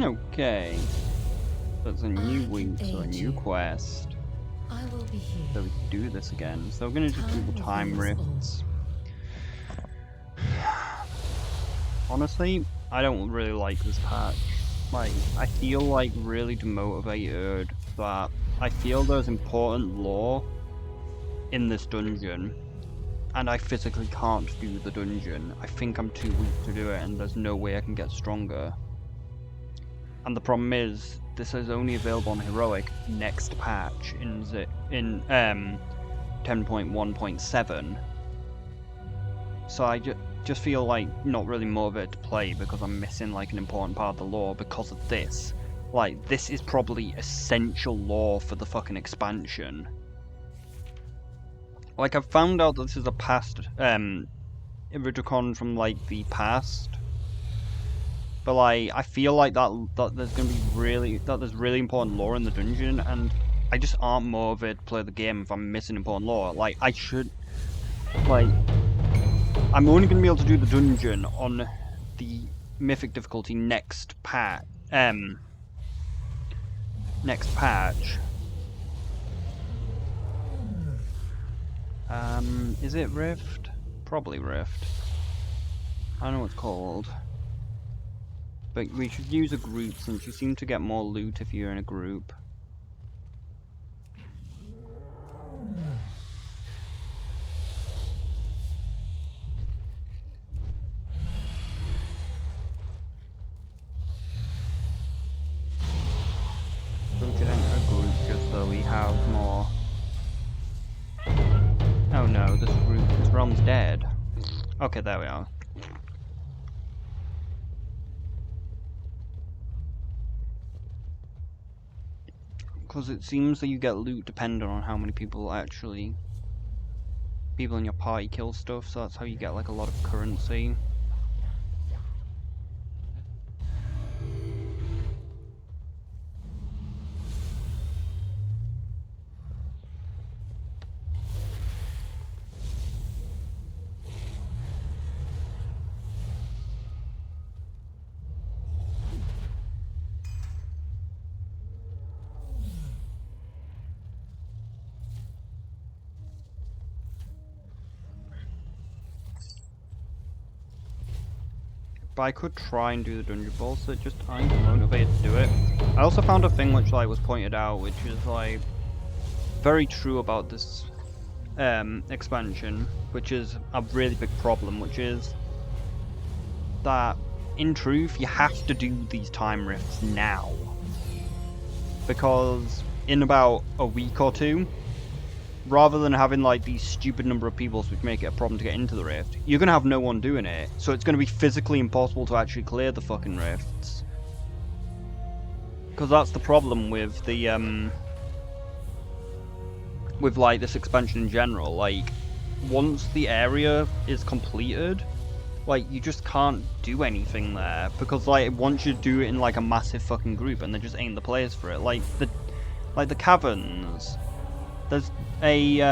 Okay. That's a new week, so a new quest. I will be here. So we can do this again. So we're gonna just do the time rifts. Honestly, I don't really like this patch. Like, I feel like really demotivated that I feel there's important lore in this dungeon, and I physically can't do the dungeon. I think I'm too weak to do it, and there's no way I can get stronger. And the problem is, this is only available on Heroic next patch in 10.1.7. So I just feel like not really motivated to play because I'm missing like an important part of the lore because of this. Like, this is probably essential lore for the fucking expansion. Like, I've found out that this is a past Iridicon from like the past. But like, I feel like that there's gonna be there's really important lore in the dungeon, and I just aren't motivated to play the game if I'm missing important lore. Like, I should, like, I'm only gonna be able to do the dungeon on the mythic difficulty next patch. Next patch. Is it Rift? Probably Rift. I don't know what it's called. But we should use a group since you seem to get more loot if you're in a group. So we should enter a group just so we have more. Oh no, this realm's dead. Okay, there we are. Because it seems that you get loot dependent on how many people in your party kill stuff, so that's how you get like a lot of currency. But I could try and do the dungeon boss, so I'm motivated to do it. I also found a thing which like was pointed out, which is like very true about this expansion, which is a really big problem, which is that in truth you have to do these time rifts now. Because in about a week or two, rather than having like these stupid number of people which make it a problem to get into the rift, you're gonna have no one doing it, so it's gonna be physically impossible to actually clear the fucking rifts. Because that's the problem with the with like this expansion in general. Like, once the area is completed, like, you just can't do anything there, because like once you do it in like a massive fucking group and there just ain't the place for it. Like the caverns. There's a,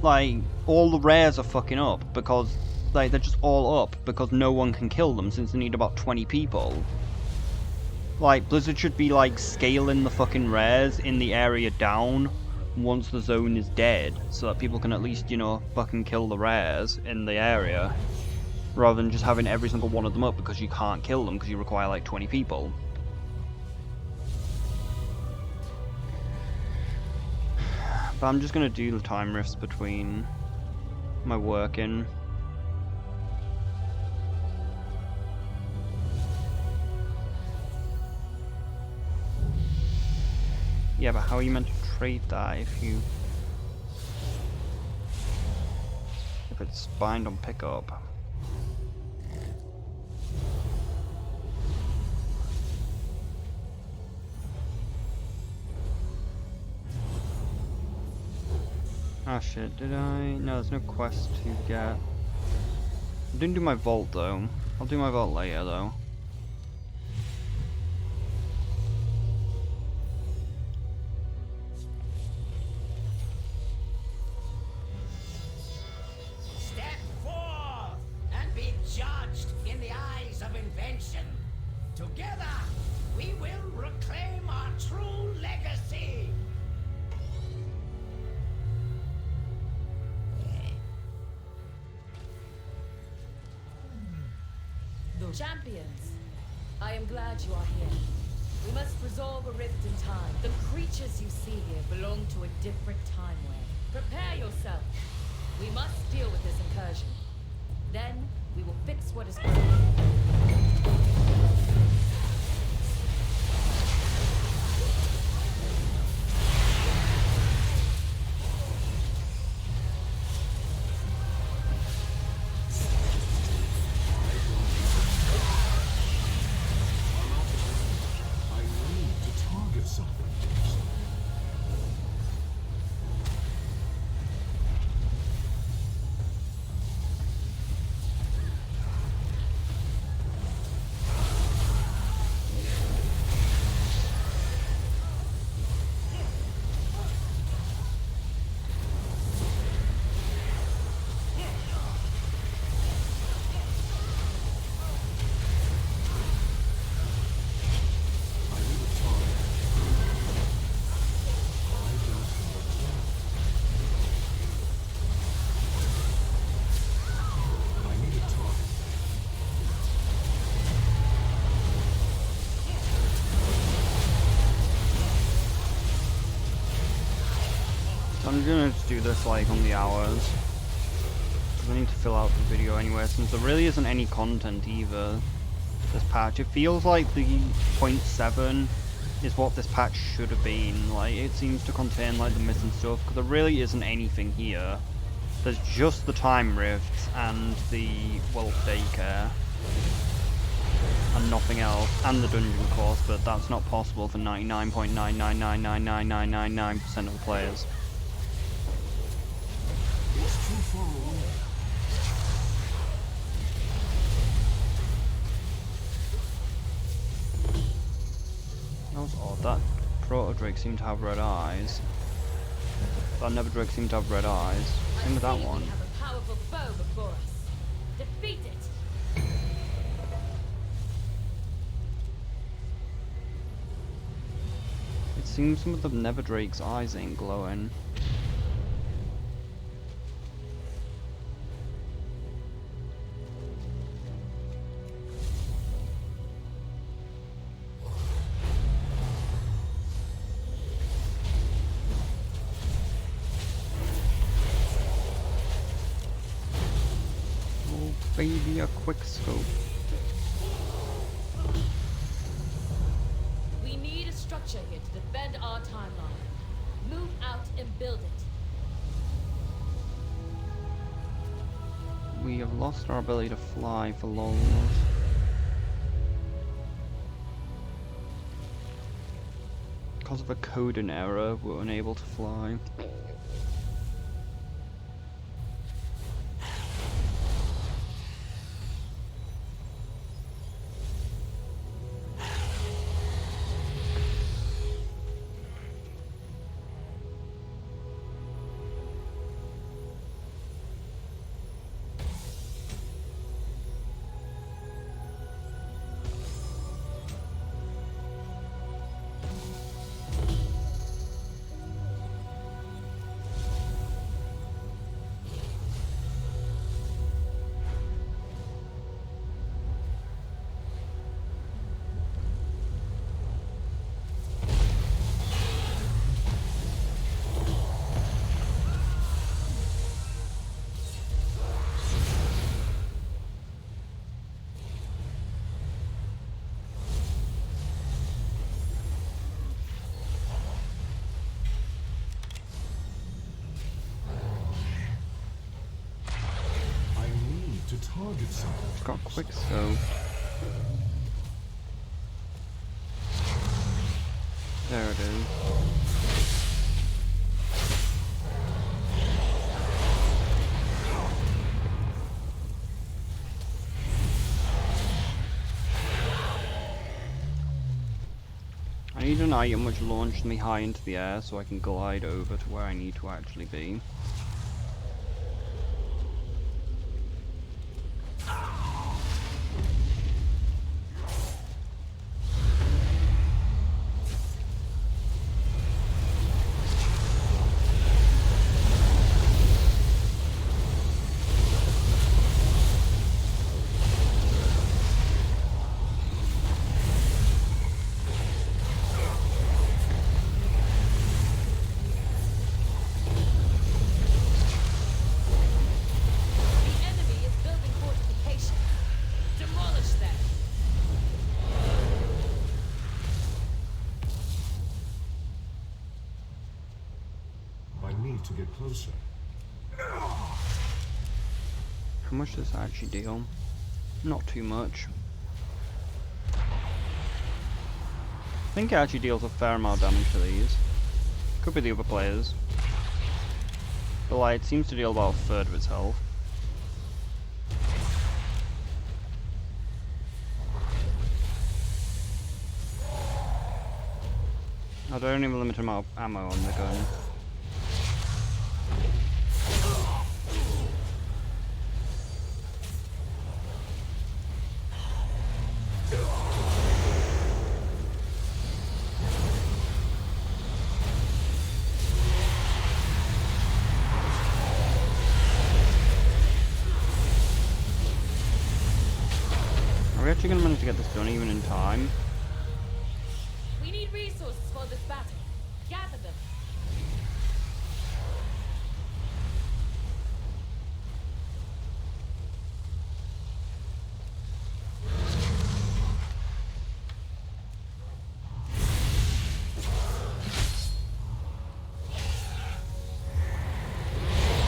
like, all the rares are fucking up because, like, they're just all up because no one can kill them since they need about 20 people. Like, Blizzard should be, like, scaling the fucking rares in the area down once the zone is dead so that people can at least, you know, fucking kill the rares in the area, rather than just having every single one of them up because you can't kill them because you require, like, 20 people. But I'm just gonna do the time rifts between my working. Yeah, but how are you meant to trade that if it's bind on pickup? Oh shit, did I? No, there's no quest to get. I didn't do my vault though. I'll do my vault later though. Step forth and be judged. powers of invention. Together, we will reclaim our true legacy. Champions, I am glad you are here. We must resolve a rift in time. The creatures you see here belong to a different time wave. Prepare yourself. We must deal with this incursion. Then, we will fix what is broken. I'm gonna just do this like on the hours, because I need to fill out the video anyway, since there really isn't any content either. This patch, it feels like the 0.7 is what this patch should have been. Like, it seems to contain like the missing stuff, because there really isn't anything here. There's just the time rifts and the whelp daycare, and nothing else, and the dungeon course, but that's not possible for 99.9999999% of the players. It's too far away. That was odd. That proto-drake seemed to have red eyes. That never-drake seemed to have red eyes. Same with that one. We have a powerful foe before us. Defeat it. It seems some of the never-drake's eyes ain't glowing. Baby, a quick scope. We need a structure here to defend our timeline. Move out and build it. We have lost our ability to fly for lols. Because of a coding error, we're unable to fly. Target something. It's got quick scope. There it is. I need an item which launches me high into the air so I can glide over to where I need to actually be. to get closer. How much does that actually deal? Not too much. I think it actually deals a fair amount of damage to these. Could be the other players. But like, it seems to deal about a third of its health. I don't even limit amount of ammo on the gun. Are we actually going to manage to get this done even in time? We need resources for this battle. Gather them.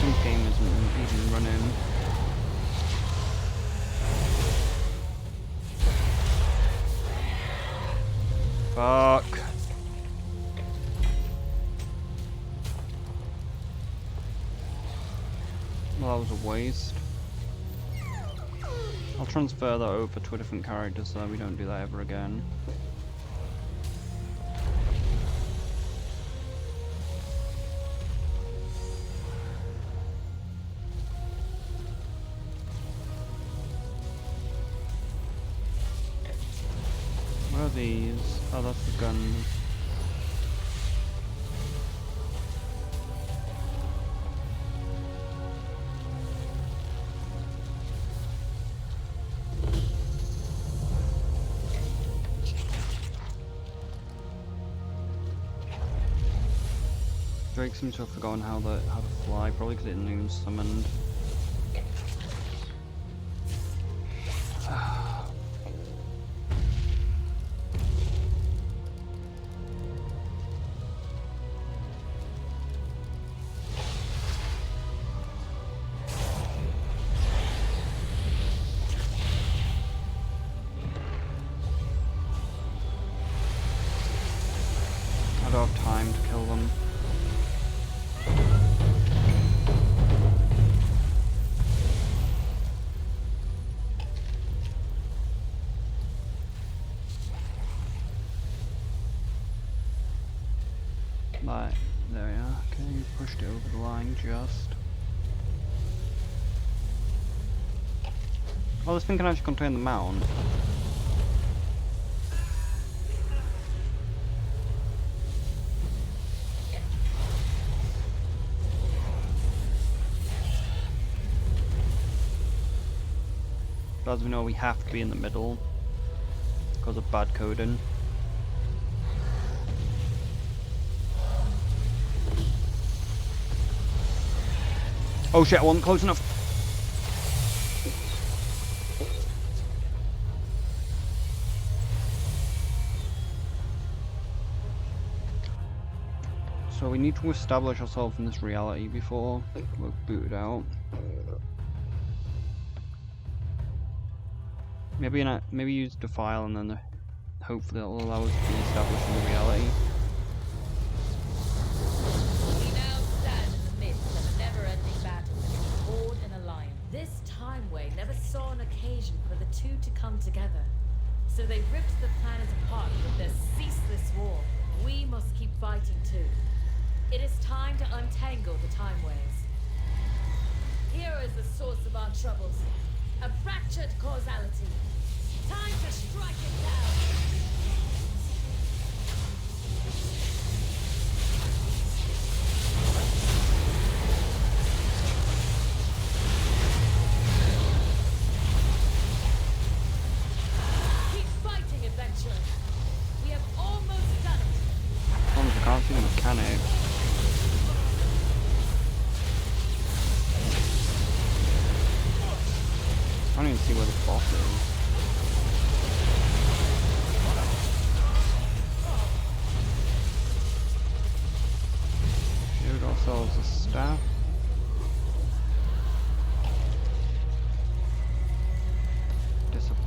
This game isn't even running. Fuck. Well, that was a waste. I'll transfer that over to a different character so that we don't do that ever again. What are these? Oh, that's the gun. Drake seems to have forgotten how to fly, probably because it didn't even summoned. I don't have time to kill them. Right, there we are. Okay, pushed it over the line just. Oh, this thing can actually contain the mound. But as we know, we have to be in the middle because of bad coding. Oh shit, I wasn't close enough. So we need to establish ourselves in this reality before we're booted out. Maybe use Defile and then hopefully that will allow us to be established in the reality. We now stand in the midst of a never-ending battle between Horde and Alliance. This time way never saw an occasion for the two to come together. So they ripped the planet apart with their ceaseless war. We must keep fighting too. It is time to untangle the time waves. Here is the source of our troubles. A fractured causality. Time to strike it down. Keep fighting, adventurer. We have almost done it. As long as I can't see the mechanics. I don't even see where the boss is. Shoot ourselves a stack.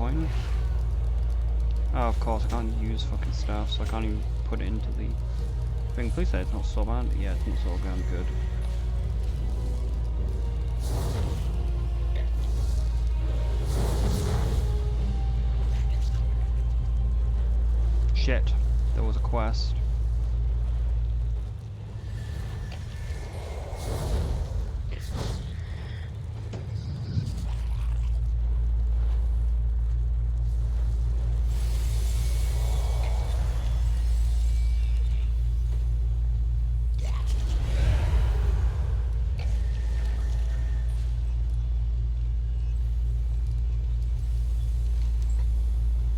annoying. Oh, of course, I can't use fucking stuff, so I can't even put it into the thing. Please say it's not so bad. Yeah, it's not so damn good. Shit, there was a quest.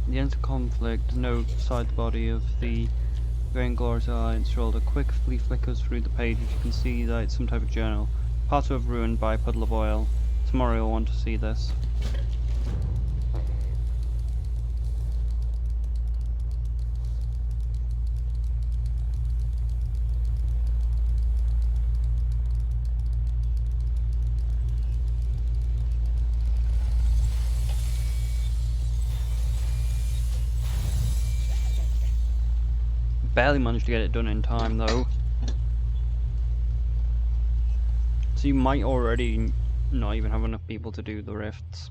The end of conflict, no side the body of the very glorious alliance shoulder. Quickly flickers through the pages. You can see that it's some type of journal. Parts of ruined by a puddle of oil. Tomorrow you'll want to see this. Barely managed to get it done in time though. So you might already not even have enough people to do the rifts.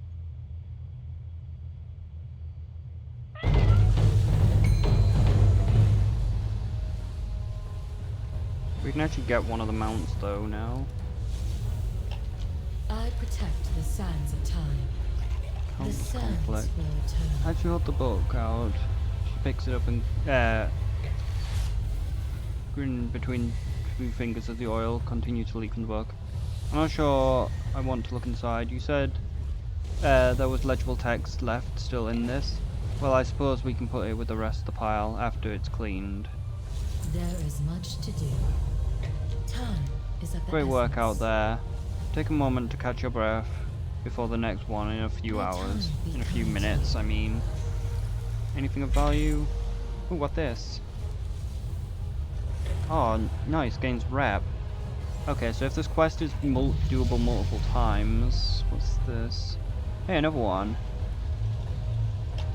We can actually get one of the mounts though now. I protect the sands of time. The Countless sands conflict. will return. As you hold the book out, she picks it up and grin between two fingers as the oil continues to leak from the book. I'm not sure I want to look inside. You said there was legible text left still in this. Well, I suppose we can put it with the rest of the pile after it's cleaned. There is much to do. Time is of the Great work out essence. there. Take a moment to catch your breath before the next one in a few hours. In a few minutes, I mean. Anything of value? Ooh, what this? Oh, nice, gains rep. Okay, so if this quest is doable multiple times, what's this? Hey, another one.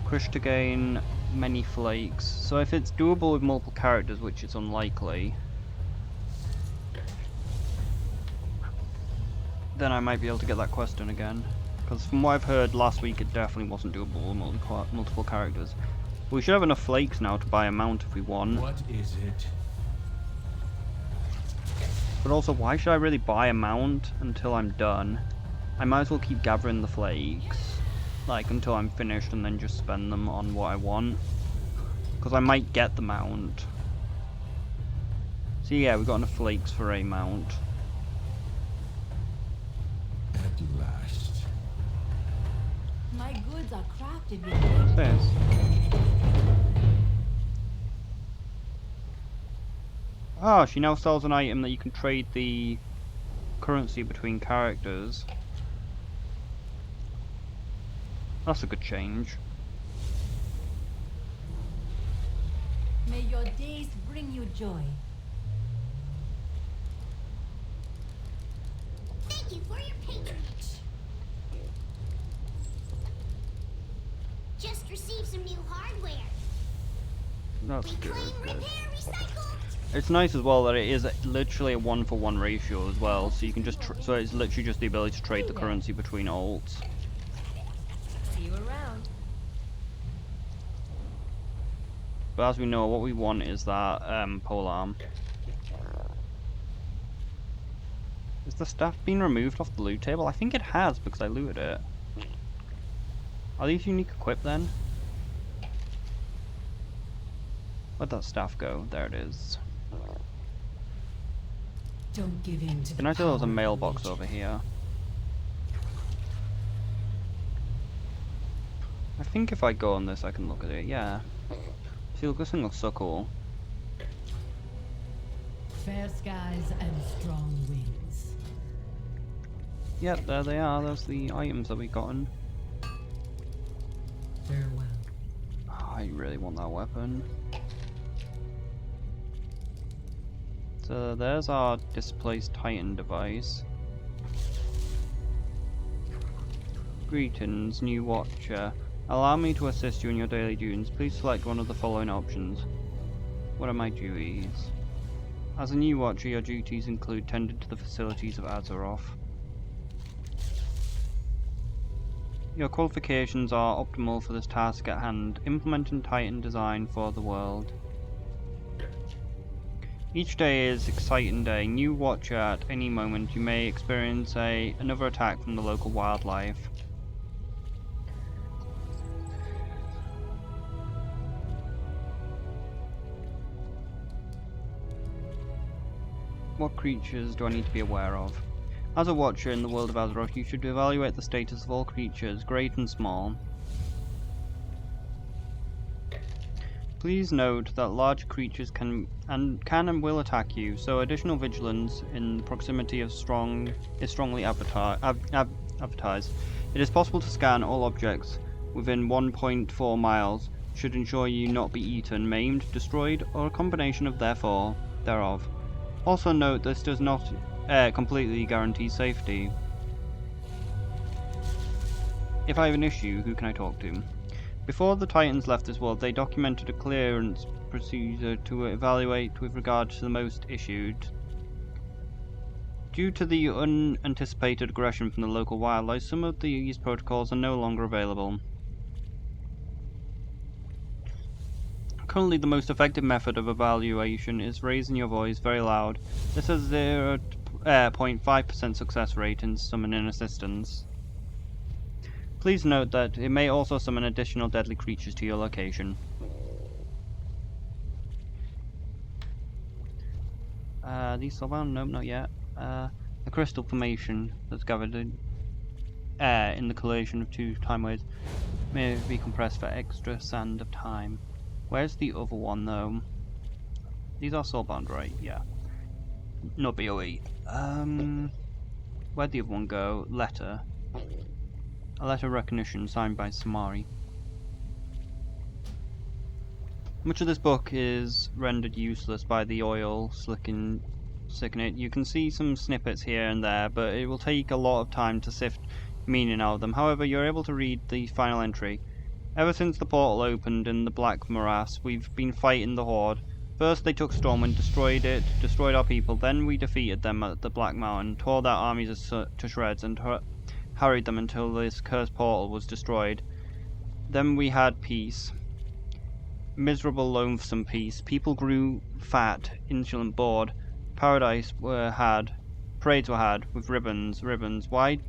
Crush to gain many flakes. So if it's doable with multiple characters, which is unlikely, then I might be able to get that quest done again. Because from what I've heard last week, it definitely wasn't doable with multiple characters. We should have enough flakes now to buy a mount if we want. What is it? But also, why should I really buy a mount until I'm done? I might as well keep gathering the flakes, like, until I'm finished and then just spend them on what I want. Because I might get the mount. So yeah, we've got enough flakes for a mount. At last. My goods are crafted with What's this? Oh, she now sells an item that you can trade the currency between characters. That's a good change. May your days bring you joy. Thank you for your patronage. Just received some new hardware. That's good. Reclaim, Good. repair, recycle. It's nice as well that it is literally a 1-for-1 ratio as well, so you can just so it's literally just the ability to trade the currency between alts. See you around. But as we know, what we want is that polearm. Is the staff being removed off the loot table? I think it has because I looted it. Are these unique equip then? Where'd that staff go? There it is. Don't give in to Can the I tell there was a power of mailbox religion. over here? I think if I go on this I can look at it, yeah. See, look, this thing looks so cool. Fair skies and strong winds. Yep, there they are, there's the items that we gotten. Farewell. Oh, I really want that weapon. So there's our displaced Titan device. Greetings, new watcher. Allow me to assist you in your daily duties. Please select one of the following options. What are my duties? As a new watcher, your duties include tending to the facilities of Azeroth. Your qualifications are optimal for this task at hand, implementing Titan design for the world. Each day is exciting day. New watcher, at any moment you may experience another attack from the local wildlife. What creatures do I need to be aware of? As a watcher in the world of Azeroth, you should evaluate the status of all creatures, great and small. Please note that large creatures can and will attack you, so additional vigilance in the proximity of is strongly advertised. It is possible to scan all objects within 1.4 miles, should ensure you not be eaten, maimed, destroyed, or a combination of thereof. Also note this does not completely guarantee safety. If I have an issue, who can I talk to? Before the Titans left this world, they documented a clearance procedure to evaluate with regard to the most issued. Due to the unanticipated aggression from the local wildlife, some of these protocols are no longer available. Currently, the most effective method of evaluation is raising your voice very loud. This has 0.5% success rate in summoning assistance. Please note that it may also summon additional deadly creatures to your location. These spellbound? Nope, not yet. A crystal formation that's gathered in the collation of two time waves may be compressed for extra sand of time. Where's the other one though? These are soulbound, right? Yeah. Not BOE. Where'd the other one go? Letter. A letter of recognition signed by Samari. Much of this book is rendered useless by the oil slicking it. You can see some snippets here and there, but it will take a lot of time to sift meaning out of them. However, you're able to read the final entry. Ever since the portal opened in the Black Morass, we've been fighting the Horde. First they took Stormwind, destroyed our people, then we defeated them at the Black Mountain, tore their armies to shreds, and harried them until this cursed portal was destroyed. Then we had peace. Miserable, loathsome peace. People grew fat, insolent, bored. Parades were had, with ribbons. Why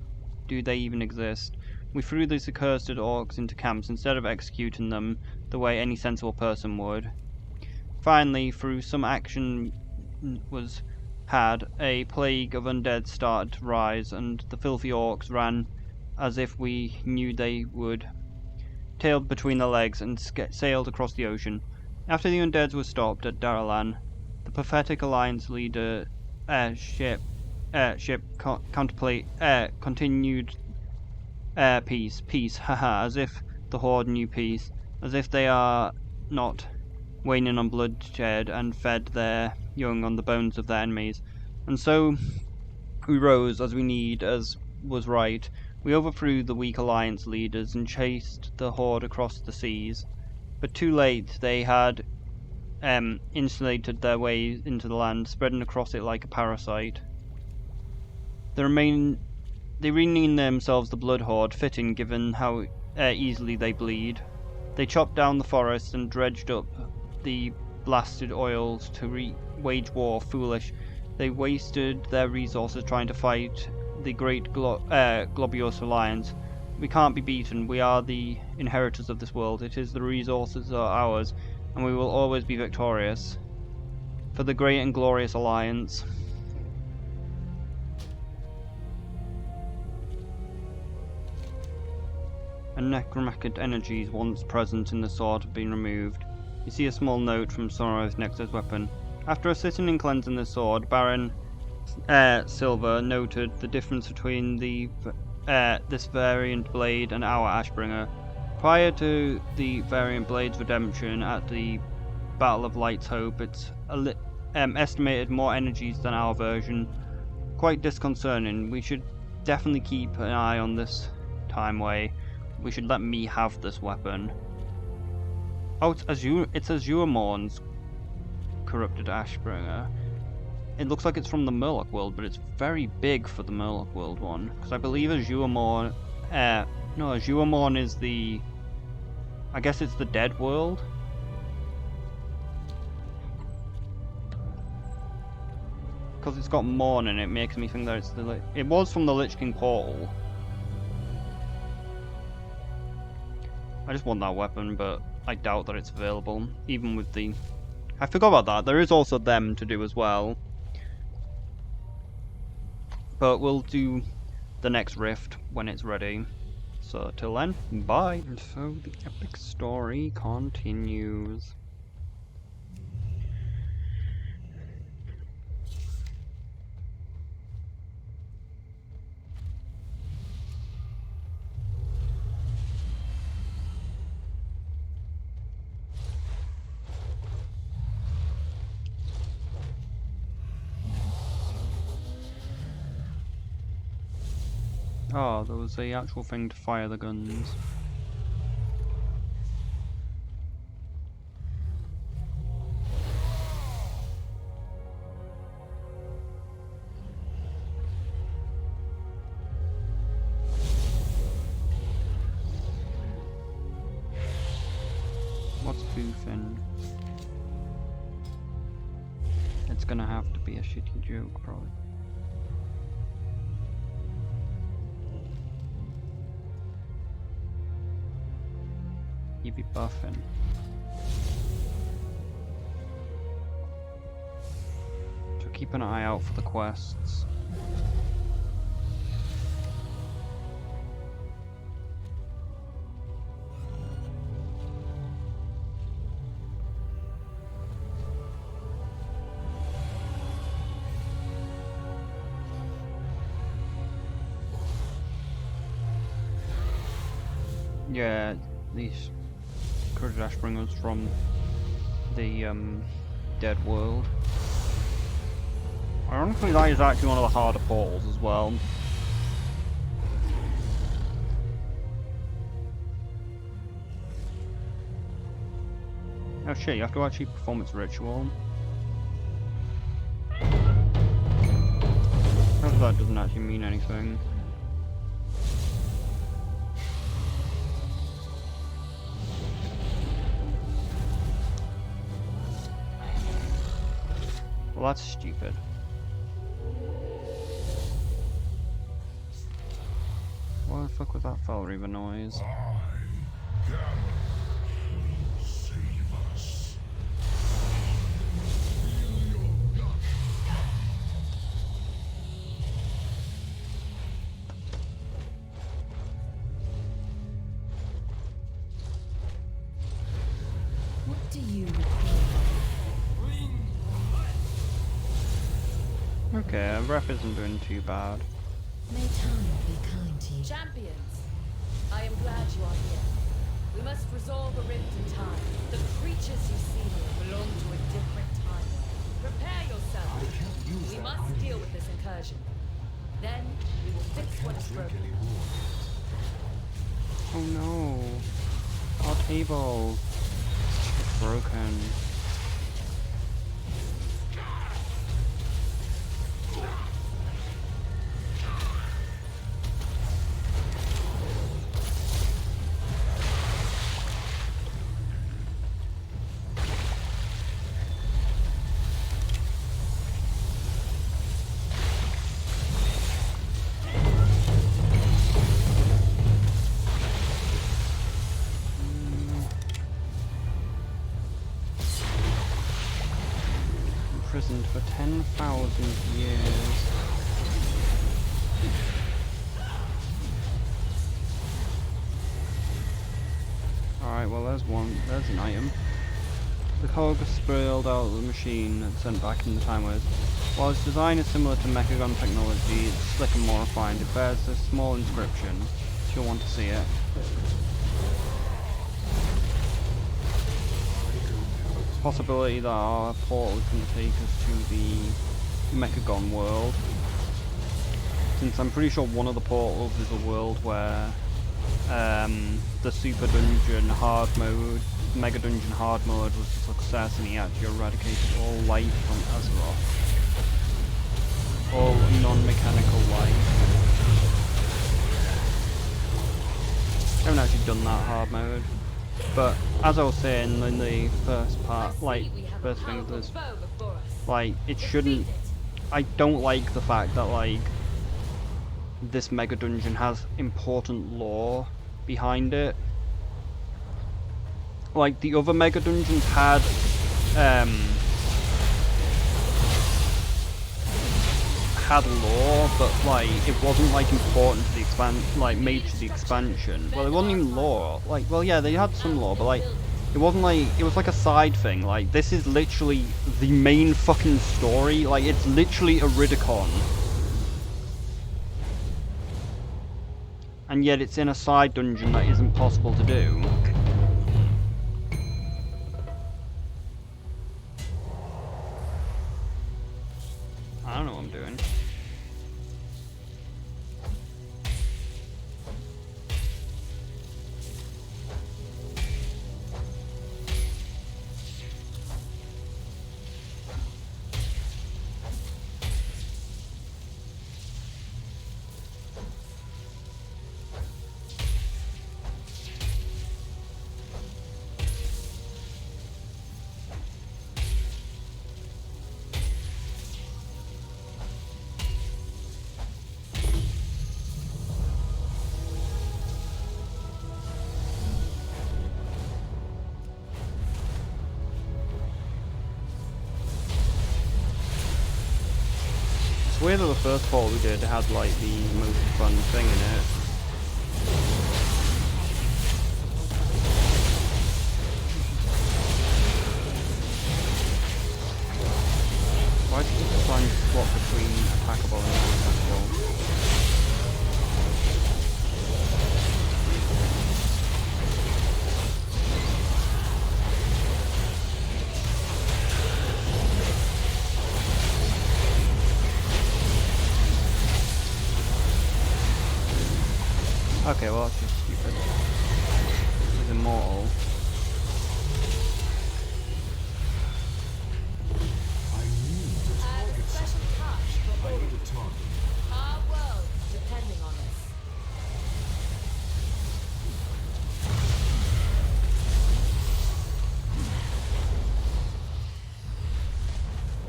do they even exist? We threw these accursed orcs into camps instead of executing them the way any sensible person would. Finally, through some action was had, a plague of undead started to rise, and the filthy orcs ran as if we knew they would, tailed between their legs, and sailed across the ocean. After the undeads were stopped at Daralan, the pathetic Alliance leader continued peace, haha, as if the Horde knew peace, as if they are not waning on bloodshed and fed their young on the bones of their enemies. And so we rose as we need, as was right. We overthrew the weak Alliance leaders and chased the Horde across the seas. But too late, they had insulated their way into the land, spreading across it like a parasite. They renamed themselves the Blood Horde, fitting given how easily they bleed. They chopped down the forests and dredged up the blasted oils to wage war. Foolish. They wasted their resources trying to fight the great globulous alliance. We can't be beaten. We are the inheritors of this world. It is the resources are ours, and we will always be victorious. For the great and glorious alliance. And necromantic energies once present in the sword have been removed. You see a small note from Soros next to his weapon. After assisting in cleansing the sword, Baron Silver noted the difference between this variant blade and our Ashbringer. Prior to the variant blade's redemption at the Battle of Light's Hope, it's estimated more energies than our version. Quite disconcerting. We should definitely keep an eye on this time way. we should let me have this weapon. Oh, it's Azuremorn's corrupted Ashbringer. It looks like it's from the Murloc world, but it's very big for the Murloc world one. Because I believe Azuremorn... no, Azuremorn is the... I guess it's the Dead world? Because it's got Morn in it, makes me think that it's the... It was from the Lich King portal. I just want that weapon, but I doubt that it's available, even with the... I forgot about that, there is also them to do as well. But we'll do the next rift when it's ready. So till then, bye! And so the epic story continues. Oh, there was the actual thing to fire the guns. What's boofing? It's gonna have to be a shitty joke, probably. You be buffing. So keep an eye out for the quests. Yeah, these Ashbringers from the Dead World. Ironically, that is actually one of the harder portals as well. Oh shit, you have to actually perform its ritual. Perhaps that doesn't actually mean anything. Well, that's stupid. What the fuck was that Fel Reaver noise? Save us. What do you require? Okay, ref isn't doing too bad. May time be kind to you. Champions, I am glad you are here. We must resolve a rift in time. The creatures you see here belong to a different time. Prepare yourselves. We must deal with this incursion. Then we will fix what is broken. Oh no. Our table. It's broken. Imprisoned for 10,000 years. Alright, well there's an item. The cog is spilled out of the machine and sent back in the time waves. While its design is similar to Mechagon technology, it's slick and more refined. It bears a small inscription, if you'll want to see it. Possibility that our portal is going to take us to the Mechagon world. Since I'm pretty sure one of the portals is a world where the super dungeon hard mode, mega dungeon hard mode was a success, and he actually eradicated all life from Azeroth. All non-mechanical life. I haven't actually done that hard mode, but as I was saying in the first part, like, first thing is, like, it shouldn't, I don't like the fact that, like, this mega dungeon has important lore behind it. Like, the other mega dungeons had, lore, but like it wasn't like important to the like major the expansion. Well, it wasn't even lore. Like, well, yeah, they had some lore, but like it wasn't like, it was like a side thing. Like, this is literally the main fucking story. Like, it's literally a Ridicon, and yet it's in a side dungeon that isn't possible to do. I don't know what I'm doing. It's weird that the first port we did had like the most fun thing in it. Why did you try and swap between attackable and non-attackable? Okay, well that's just stupid. He's immortal. I need to target Special touch for I all. need a target. Our world depending on us.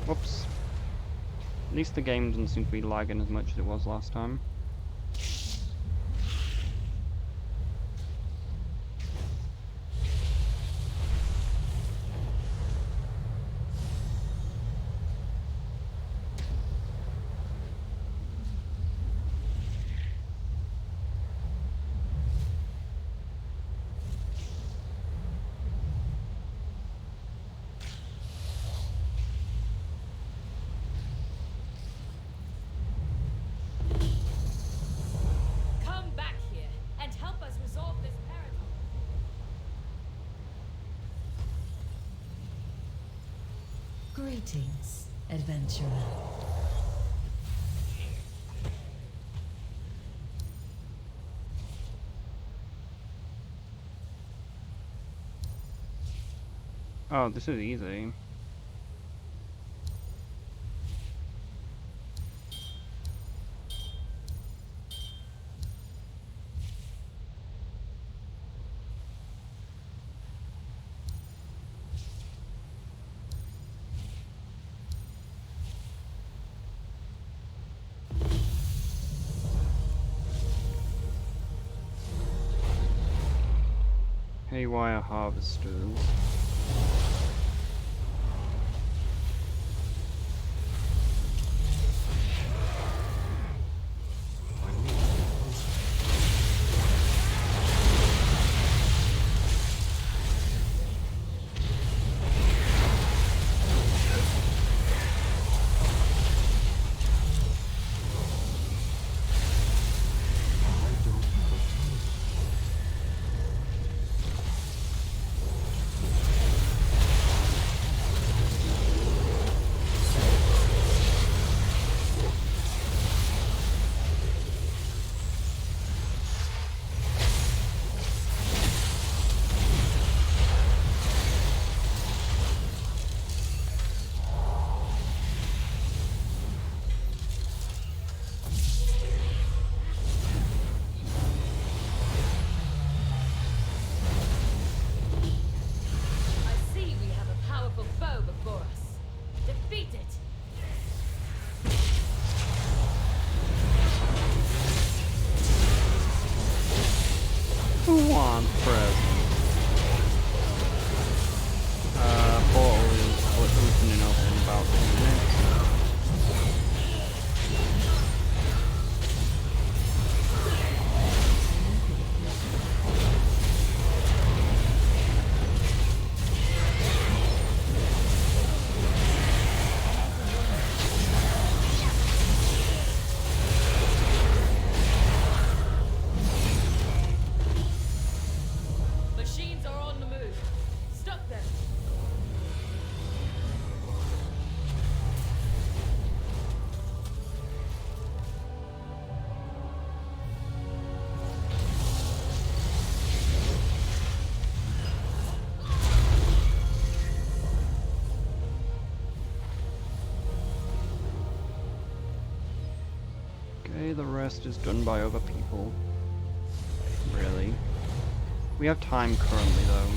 Whoops. At least the game doesn't seem to be lagging as much as it was last time. Come back here and help us resolve this paradox. Greetings, adventurer. Oh, this is easy. Haywire harvesters. Stop them! Okay, the rest is done by other people. Really. We have time currently though.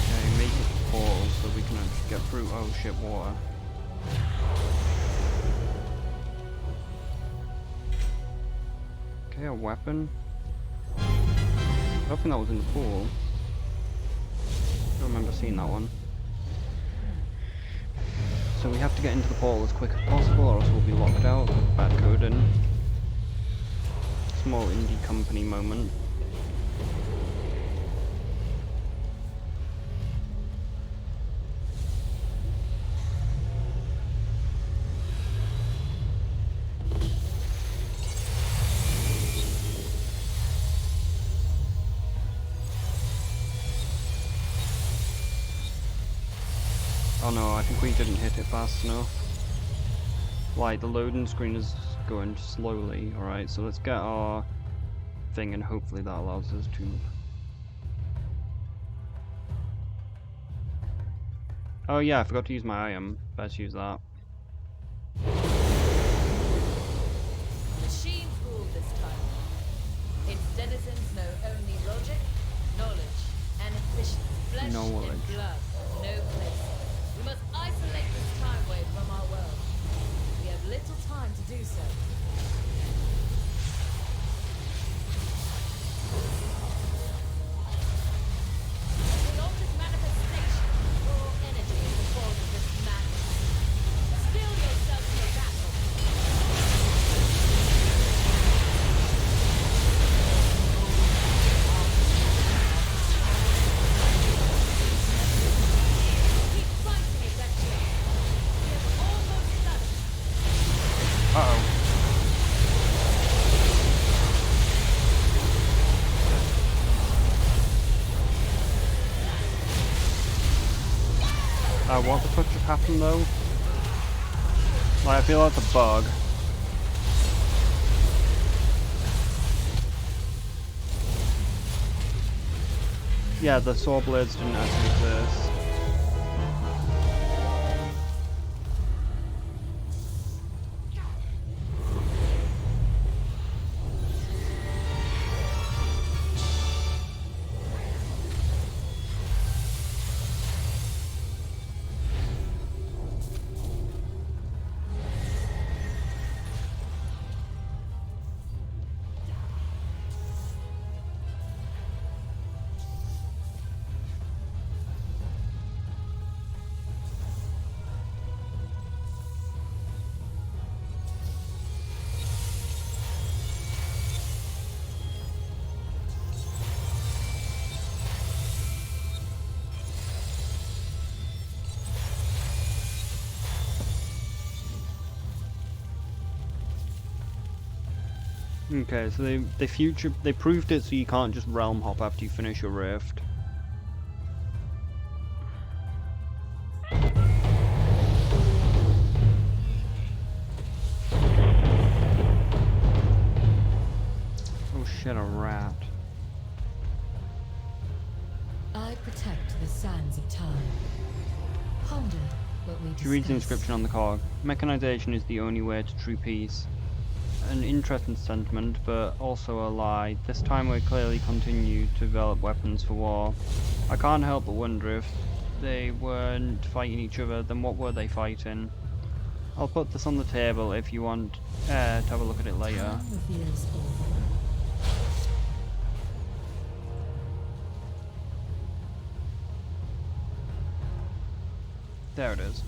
Okay, make it portal so we can actually get through. Oh shit, water. Okay, a weapon. I don't think that was in the pool. I don't remember seeing that one. So we have to get into the portal as quick as possible or else we'll be locked out. Bad coding. Small indie company moment. Oh no, I think we didn't hit it fast enough. Like, the loading screen is going slowly. Alright, so let's get our thing and hopefully that allows us to... Oh yeah, I forgot to use my item. Let's use that. Machines rule this time. Its denizens know only logic, knowledge, and efficiency. Flesh Knowledge. and blood, no place. We must isolate this time wave from our world. We have little time to do so. The altered manifestation of raw energy is the cause of this madness. Steel yourself to battle. Keep fighting, adventurer. We have almost done it. Uh-oh. What the fuck just happened though? Like, I feel like it's a bug. Yeah, the saw blades didn't actually exist. Okay, so they proved it so you can't just realm hop after you finish your rift. Oh shit, a rat. I protect the sands of time. Ponder what we She reads the discussed. inscription on the cog. Mechanization is the only way to true peace. An interesting sentiment, but also a lie. This time we clearly continue to develop weapons for war. I can't help but wonder if they weren't fighting each other, then what were they fighting? I'll put this on the table if you want to have a look at it later. Time reveals all. There it is.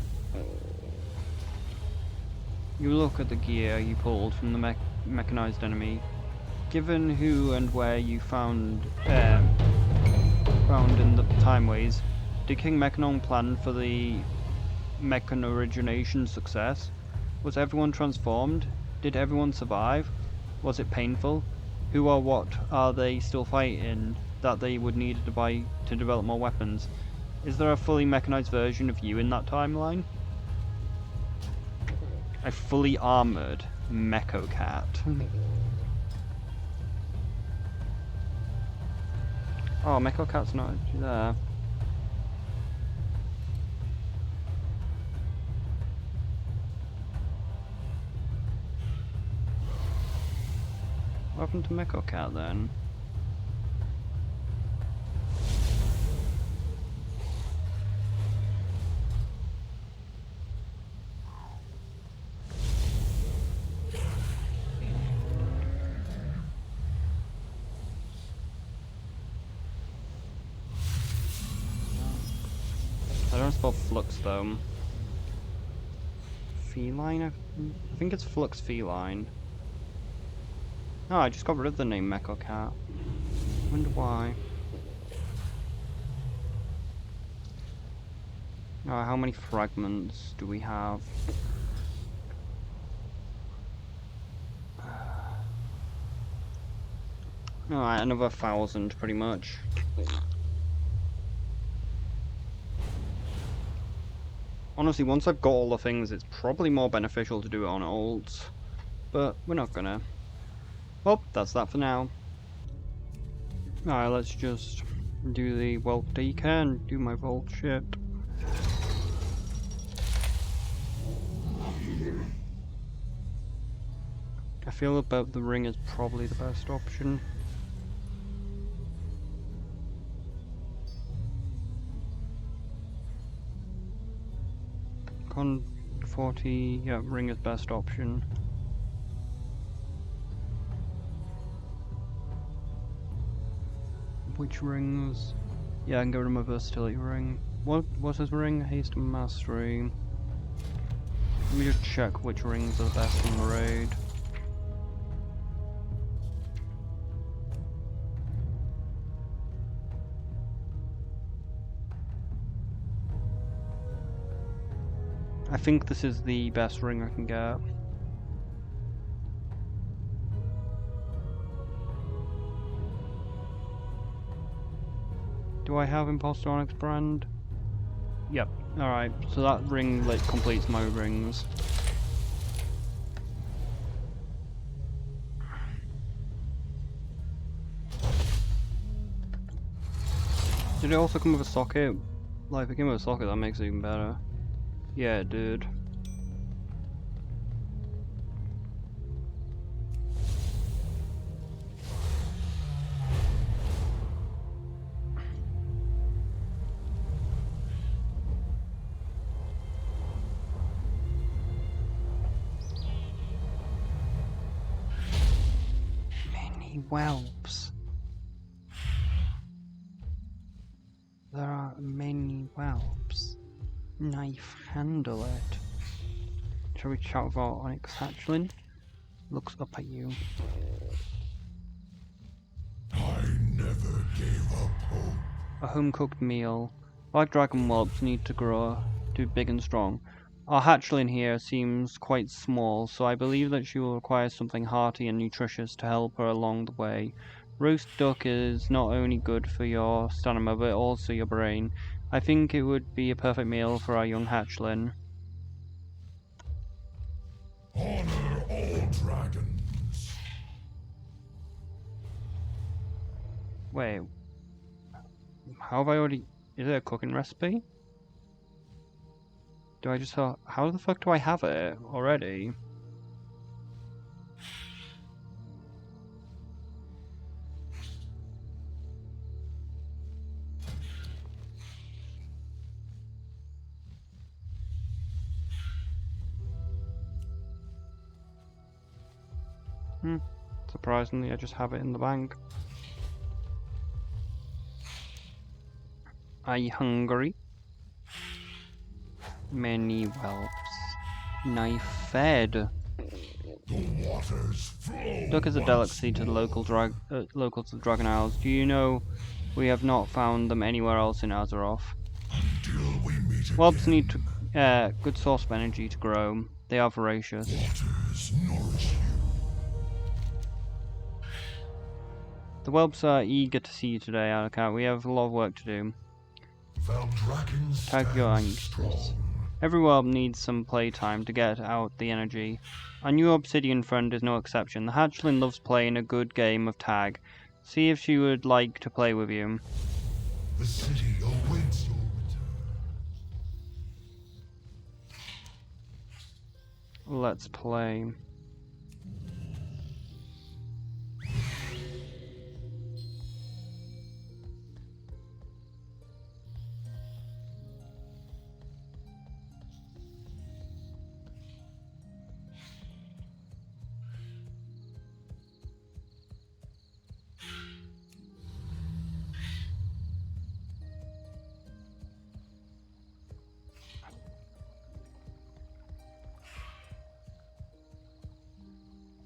You look at the gear you pulled from the mechanized enemy. Given who and where you found in the timeways, Did King Mechanon plan for the Mechan origination success? Was everyone transformed? Did everyone survive? Was it painful? Who or what are they still fighting that they would need to buy to develop more weapons? Is there a fully mechanized version of you in that timeline? A fully armored Mecho Cat. Oh, Mecho Cat's not actually there. What happened to Mecho Cat then? I don't spell Flux though. Feline? I think it's Flux Feline. Oh, I just got rid of the name Mecho Cat. Wonder why. Oh, how many fragments do we have? Alright, another 1,000 pretty much. Honestly, once I've got all the things, it's probably more beneficial to do it on ults. But we're not gonna. Well, that's that for now. Alright, let's just do the whelp daycare and do my vault shit. I feel about the ring is probably the best option. Con 40, yeah, ring is best option. Which rings? Yeah, I can get rid of my versatility ring. What's his ring? Haste and mastery. Let me just check which rings are the best in the raid. I think this is the best ring I can get. Do I have Imposter Onyx brand? Yep. Alright, so that ring like completes my rings. Did it also come with a socket? Like, if it came with a socket, that makes it even better. Yeah, dude. Many whelps. There are many whelps. Knife handle it. Shall we chat with our Onyx hatchling? Looks up at you. I never gave up hope. A home-cooked meal. Like dragon whelps need to grow to be big and strong. Our hatchling here seems quite small, so I believe that she will require something hearty and nutritious to help her along the way. Roast duck is not only good for your stamina, but also your brain. I think it would be a perfect meal for our young hatchling. Honor all dragons. Wait. How have I already... Is it a cooking recipe? Do I just have... How the fuck do I have it already? Surprisingly, I just have it in the bank. Are you hungry? Many whelps. Knife fed. The waters flow. Duck is a delicacy to the locals to the Dragon Isles. Do you know we have not found them anywhere else in Azeroth? till we meet Whelps again. need to, good source of energy to grow. They are voracious. Waters nourish you. The whelps are eager to see you today, Alaka. We have a lot of work to do. Valdrakken Tag your stands anxious. strong. Every whelp needs some playtime to get out the energy. Our new obsidian friend is no exception. The hatchling loves playing a good game of tag. See if she would like to play with you. The city awaits your return. Let's play.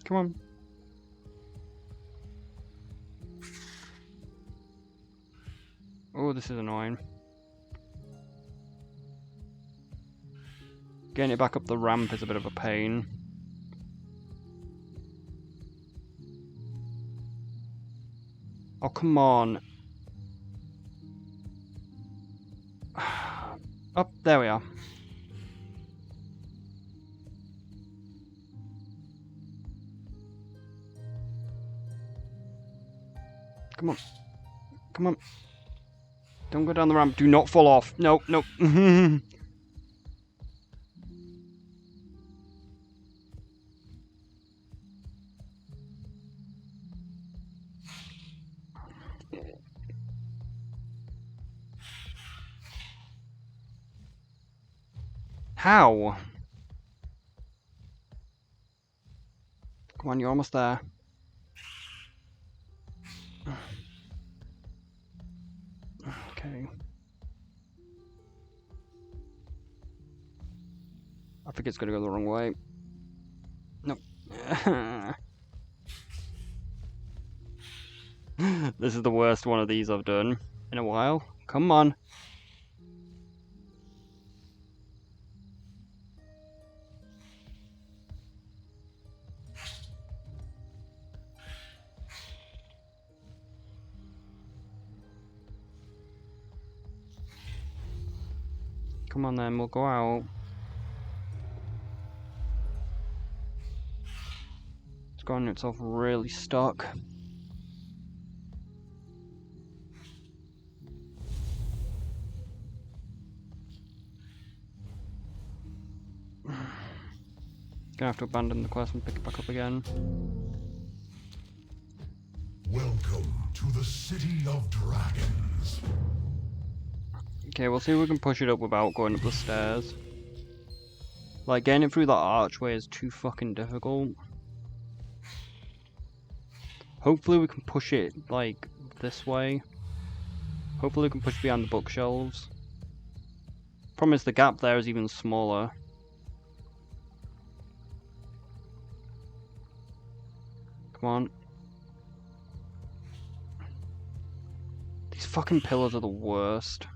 Come on. Oh, this is annoying. Getting it back up the ramp is a bit of a pain. Oh, come on. Up, there we are. Come on. Come on. Don't go down the ramp. Do not fall off. No, no. How? Come on, you're almost there. Okay. I think it's gonna go the wrong way. Nope. This is the worst one of these I've done in a while. Come on. Come on then, we'll go out. It's gotten itself really stuck. Gonna have to abandon the quest and pick it back up again. Welcome to the city of dragons. Okay, we'll see if we can push it up without going up the stairs. Like, getting it through that archway is too fucking difficult. Hopefully we can push it, like, this way. Hopefully we can push behind the bookshelves. Problem is the gap there is even smaller. Come on. These fucking pillars are the worst.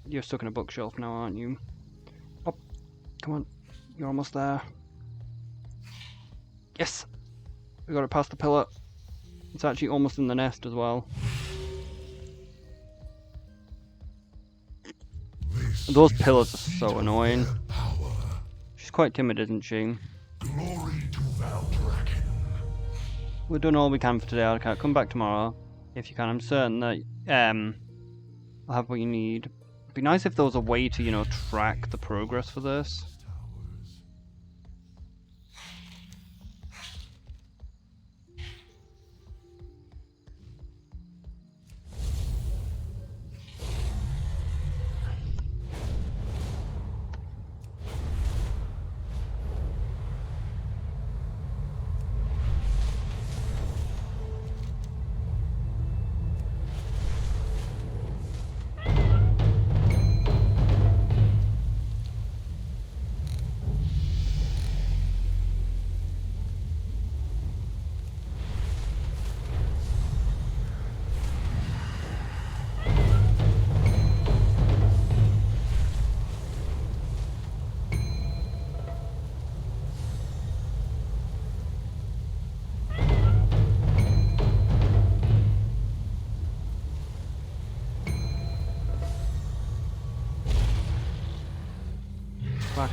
You're stuck in a bookshelf now, aren't you? Oh, come on. You're almost there. Yes! We got it past the pillar. It's actually almost in the nest as well. Those pillars are so annoying. She's quite timid, isn't she? Glory to Valdrakken. We've done all we can for today. I can't come back tomorrow if you can. I'm certain that I'll have what you need. It'd be nice if there was a way to, you know, track the progress for this.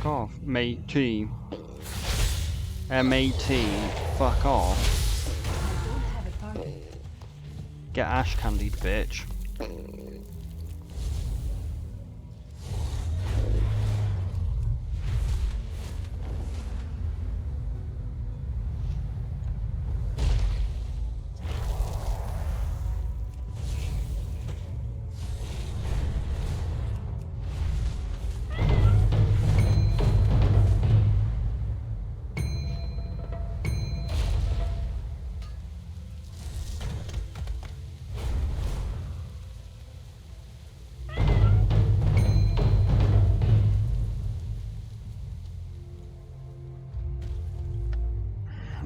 fuck off. Matey. M-A-T, fuck off. I don't have a target. Get ash candied, bitch.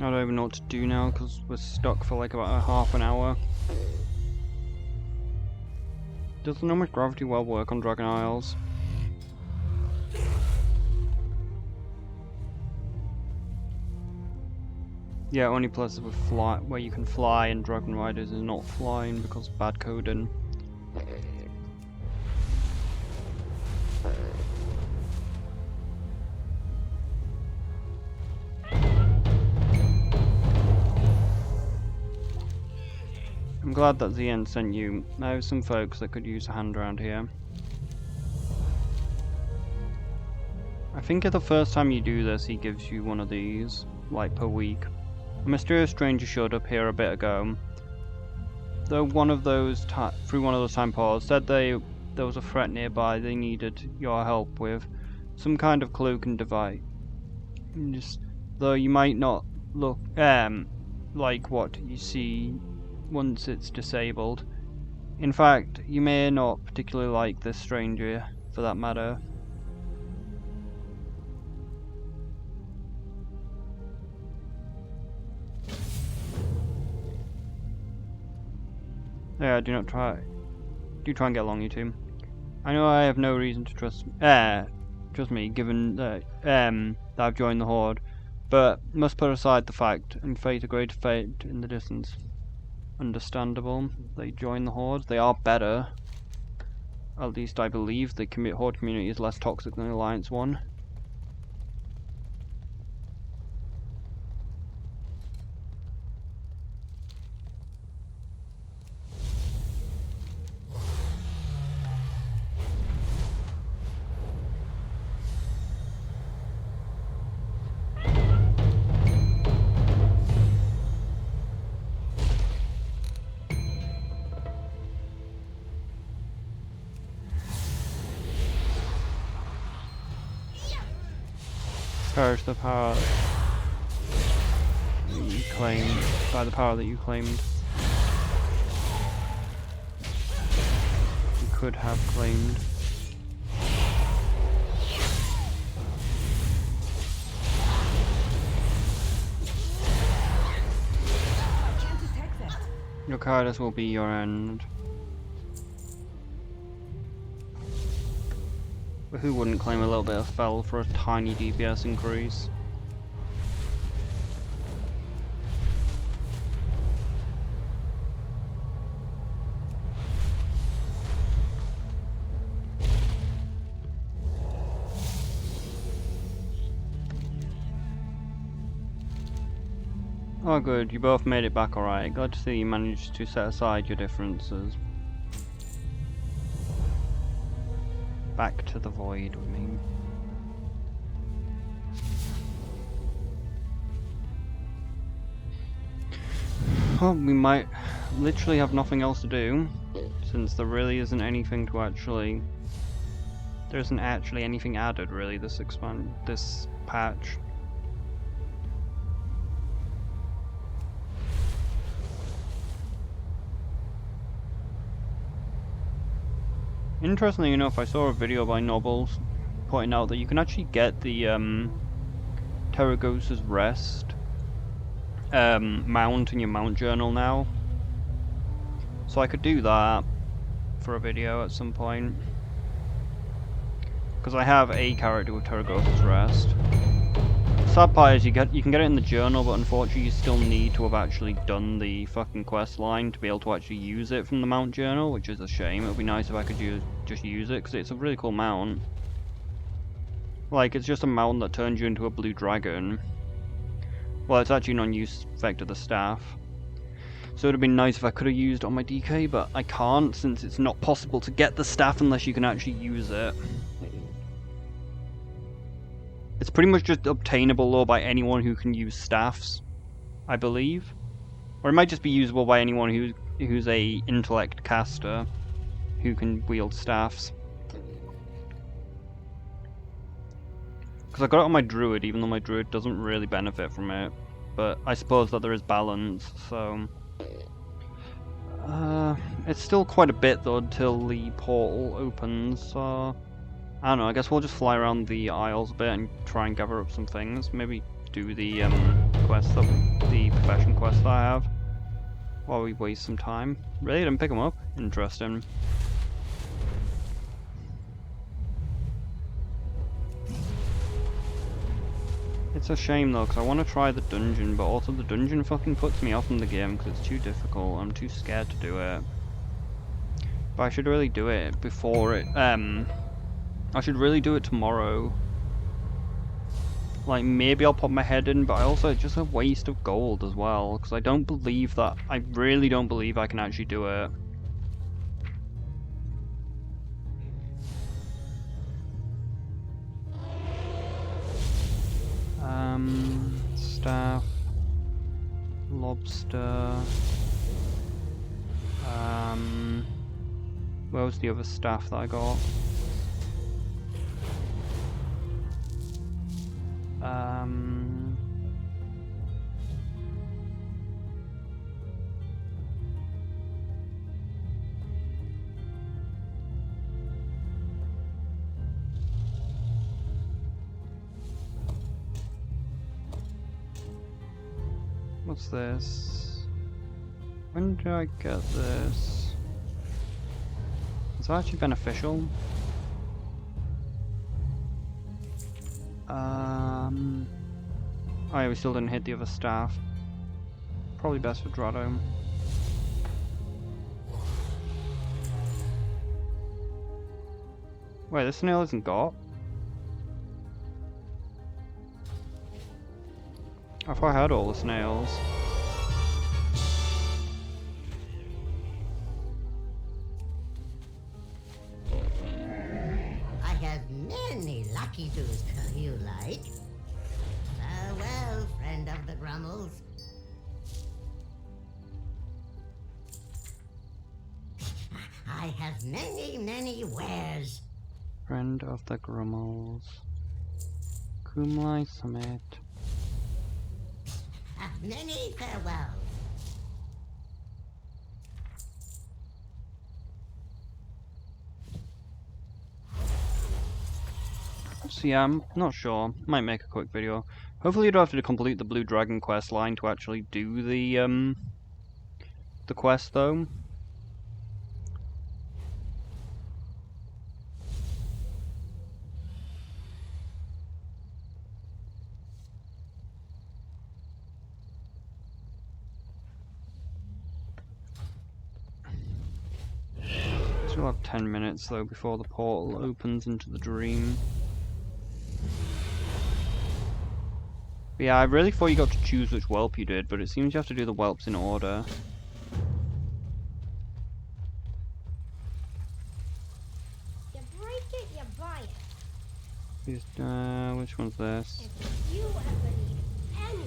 I don't even know what to do now because we're stuck for like about a half an hour. Does the normal gravity well work on Dragon Isles? Yeah, only places with where you can fly and Dragon Riders is not flying because of bad coding. I'm glad that Zien sent you. I have some folks that could use a hand around here. I think the first time you do this, he gives you one of these, like per week. A mysterious stranger showed up here a bit ago. Though one of those through one of those time portals said there was a threat nearby they needed your help with, some kind of cloak and device. Though you might not look like what you see once it's disabled. In fact, you may not particularly like this stranger, for that matter. Yeah, do try and get along, you two. I know I have no reason to trust me, given that I've joined the Horde, but must put aside the fact and face a great fate in the distance. Understandable. They join the Horde. They are better. At least I believe the Horde community is less toxic than the Alliance one. Perish the power that you claimed, by the power that you claimed. You could have claimed. Can't detect that. Your Cardus will be your end. But who wouldn't claim a little bit of fell for a tiny DPS increase? Oh good, you both made it back alright. Glad to see you managed to set aside your differences. Back to the void, I mean. Well, we might literally have nothing else to do, since there really isn't anything to actually... There isn't actually anything added, really, this patch. Interestingly enough, I saw a video by Nobles pointing out that you can actually get the Terragos's Rest mount in your mount journal now. So I could do that for a video at some point. Because I have a character with Terragos's Rest. Sad part is you can get it in the journal, but unfortunately you still need to have actually done the fucking quest line to be able to actually use it from the mount journal, which is a shame. It would be nice if I could just use it, because it's a really cool mount. Like, it's just a mount that turns you into a blue dragon. Well, it's actually non-use effect of the staff. So it would have been nice if I could have used it on my DK, but I can't since it's not possible to get the staff unless you can actually use it. It's pretty much just obtainable though by anyone who can use staffs, I believe. Or it might just be usable by anyone who's a intellect caster who can wield staffs. Because I got it on my druid, even though my druid doesn't really benefit from it. But I suppose that there is balance, so... it's still quite a bit though until the portal opens, so... I don't know, I guess we'll just fly around the Isles a bit and try and gather up some things. Maybe do the quest, the profession quest that I have. While we waste some time. Really didn't pick them up? Interesting. It's a shame though, because I want to try the dungeon, but also the dungeon fucking puts me off in the game because it's too difficult. I'm too scared to do it. But I should really do it before it, I should really do it tomorrow. Like, maybe I'll pop my head in, but it's just a waste of gold as well, because I really don't believe I can actually do it. Staff, lobster, where was the other staff that I got? What's this? When do I get this? Is that actually beneficial? Oh yeah, we still didn't hit the other staff. Probably best for Drado. Wait, this snail isn't got? I thought I had all the snails. I have many lucky do's you like. Farewell, friend of the Grummels. I have many wares. Friend of the Grummels. Kumlai Summit. Many farewells. So yeah, I'm not sure. Might make a quick video. Hopefully you don't have to complete the Blue Dragon quest line to actually do the quest though. Still have 10 minutes though before the portal opens into the dream. But yeah, I really thought you got to choose which whelp you did, but it seems you have to do the whelps in order. You break it, you buy it. Which one's this? If you ever need any.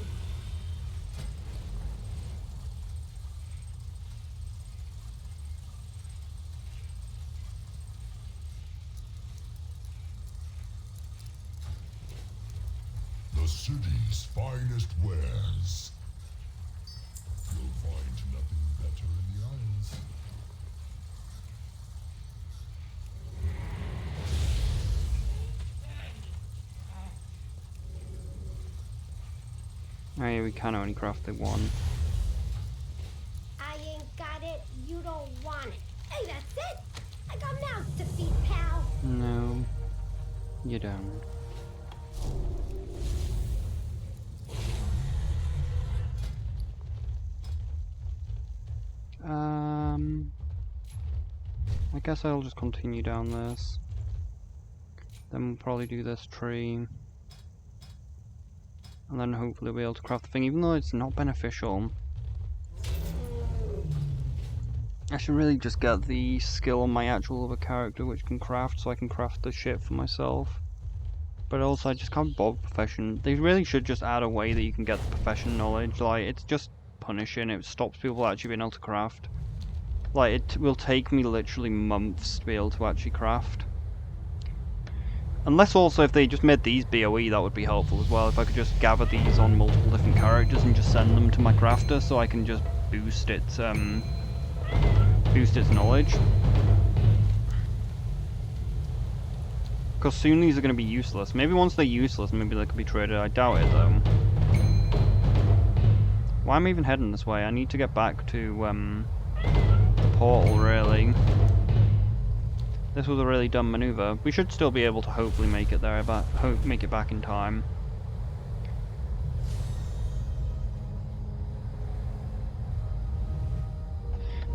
The city's finest wares. You'll find nothing better in the Isles. Oh yeah, we can only craft the one. I ain't got it, you don't want it. Hey, that's it! I got mouths to feed, pal. No, you don't. I guess I'll just continue down this. Then we'll probably do this tree. And then hopefully we'll be able to craft the thing, even though it's not beneficial. I should really just get the skill on my actual other character which can craft, so I can craft the shit for myself. But also I just can't bother profession. They really should just add a way that you can get the profession knowledge. Like, it's just punishing. It stops people actually being able to craft. Like, it will take me literally months to be able to actually craft. Unless also if they just made these BOE, that would be helpful as well. If I could just gather these on multiple different characters and just send them to my crafter so I can just boost its knowledge. Because soon these are going to be useless. Maybe once they're useless, maybe they could be traded. I doubt it though. Why am I even heading this way? I need to get back to the portal, really. This was a really dumb maneuver. We should still be able to hopefully make it there, but make it back in time.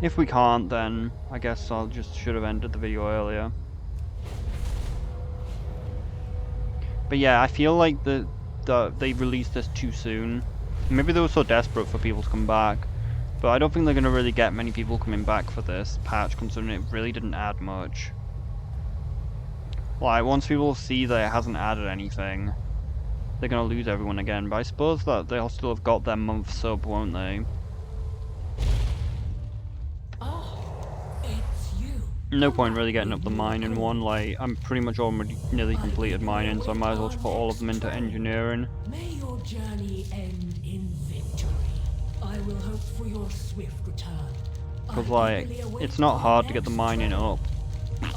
If we can't, then I guess I'll should have ended the video earlier. But yeah, I feel like they released this too soon. Maybe they were so desperate for people to come back. But I don't think they're going to really get many people coming back for this patch, considering it really didn't add much. Like, once people see that it hasn't added anything, they're going to lose everyone again. But I suppose that they'll still have got their month sub, won't they? No point really getting up the mining one. Like, I'm pretty much already nearly completed mining, so I might as well just put all of them into engineering. May your journey end in victory. I will hope for your swift return. Because, like, it's not hard to get the mining up,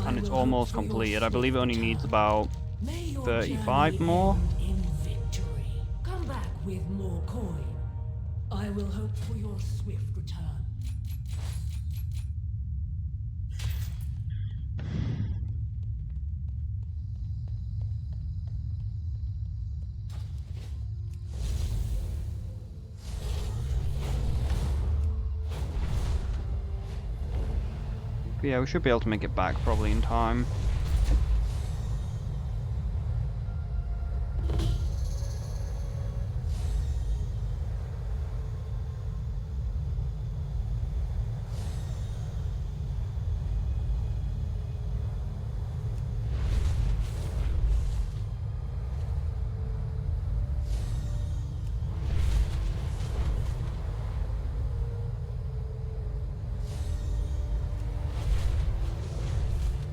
and it's almost completed. I believe it only needs about 35 more. In victory. Come back with more coin. I will hope for your swift return. But yeah, we should be able to make it back probably in time.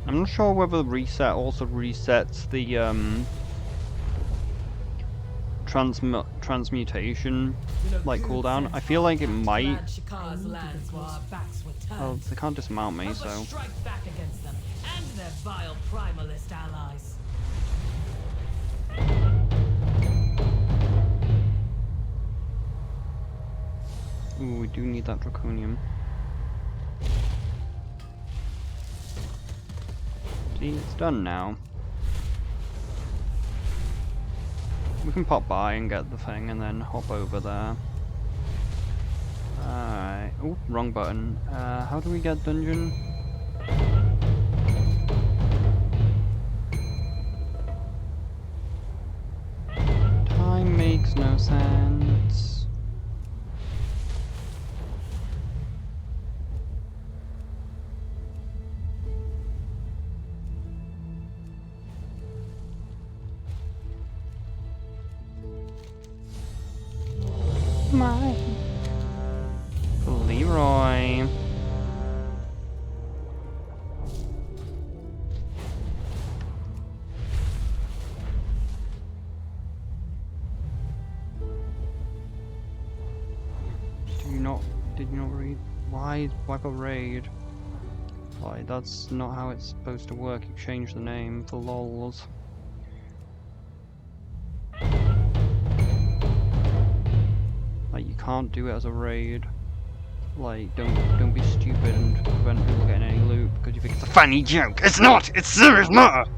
I'm not sure whether reset also resets the transmutation like cooldown. I feel like it might. Oh, they can't dismount me, so. Strike back against them and their vile primalist allies. Ooh, we do need that draconium. See, it's done now. We can pop by and get the thing and then hop over there. Alright. Oh, wrong button. How do we get dungeon? Time makes no sense. Leroy. Did you not read? Why go raid? Like, that's not how it's supposed to work. You changed the name for lols. Like, you can't do it as a raid. Like, don't be stupid and prevent people getting any loot because you think it's a funny joke. It's not! It's serious matter!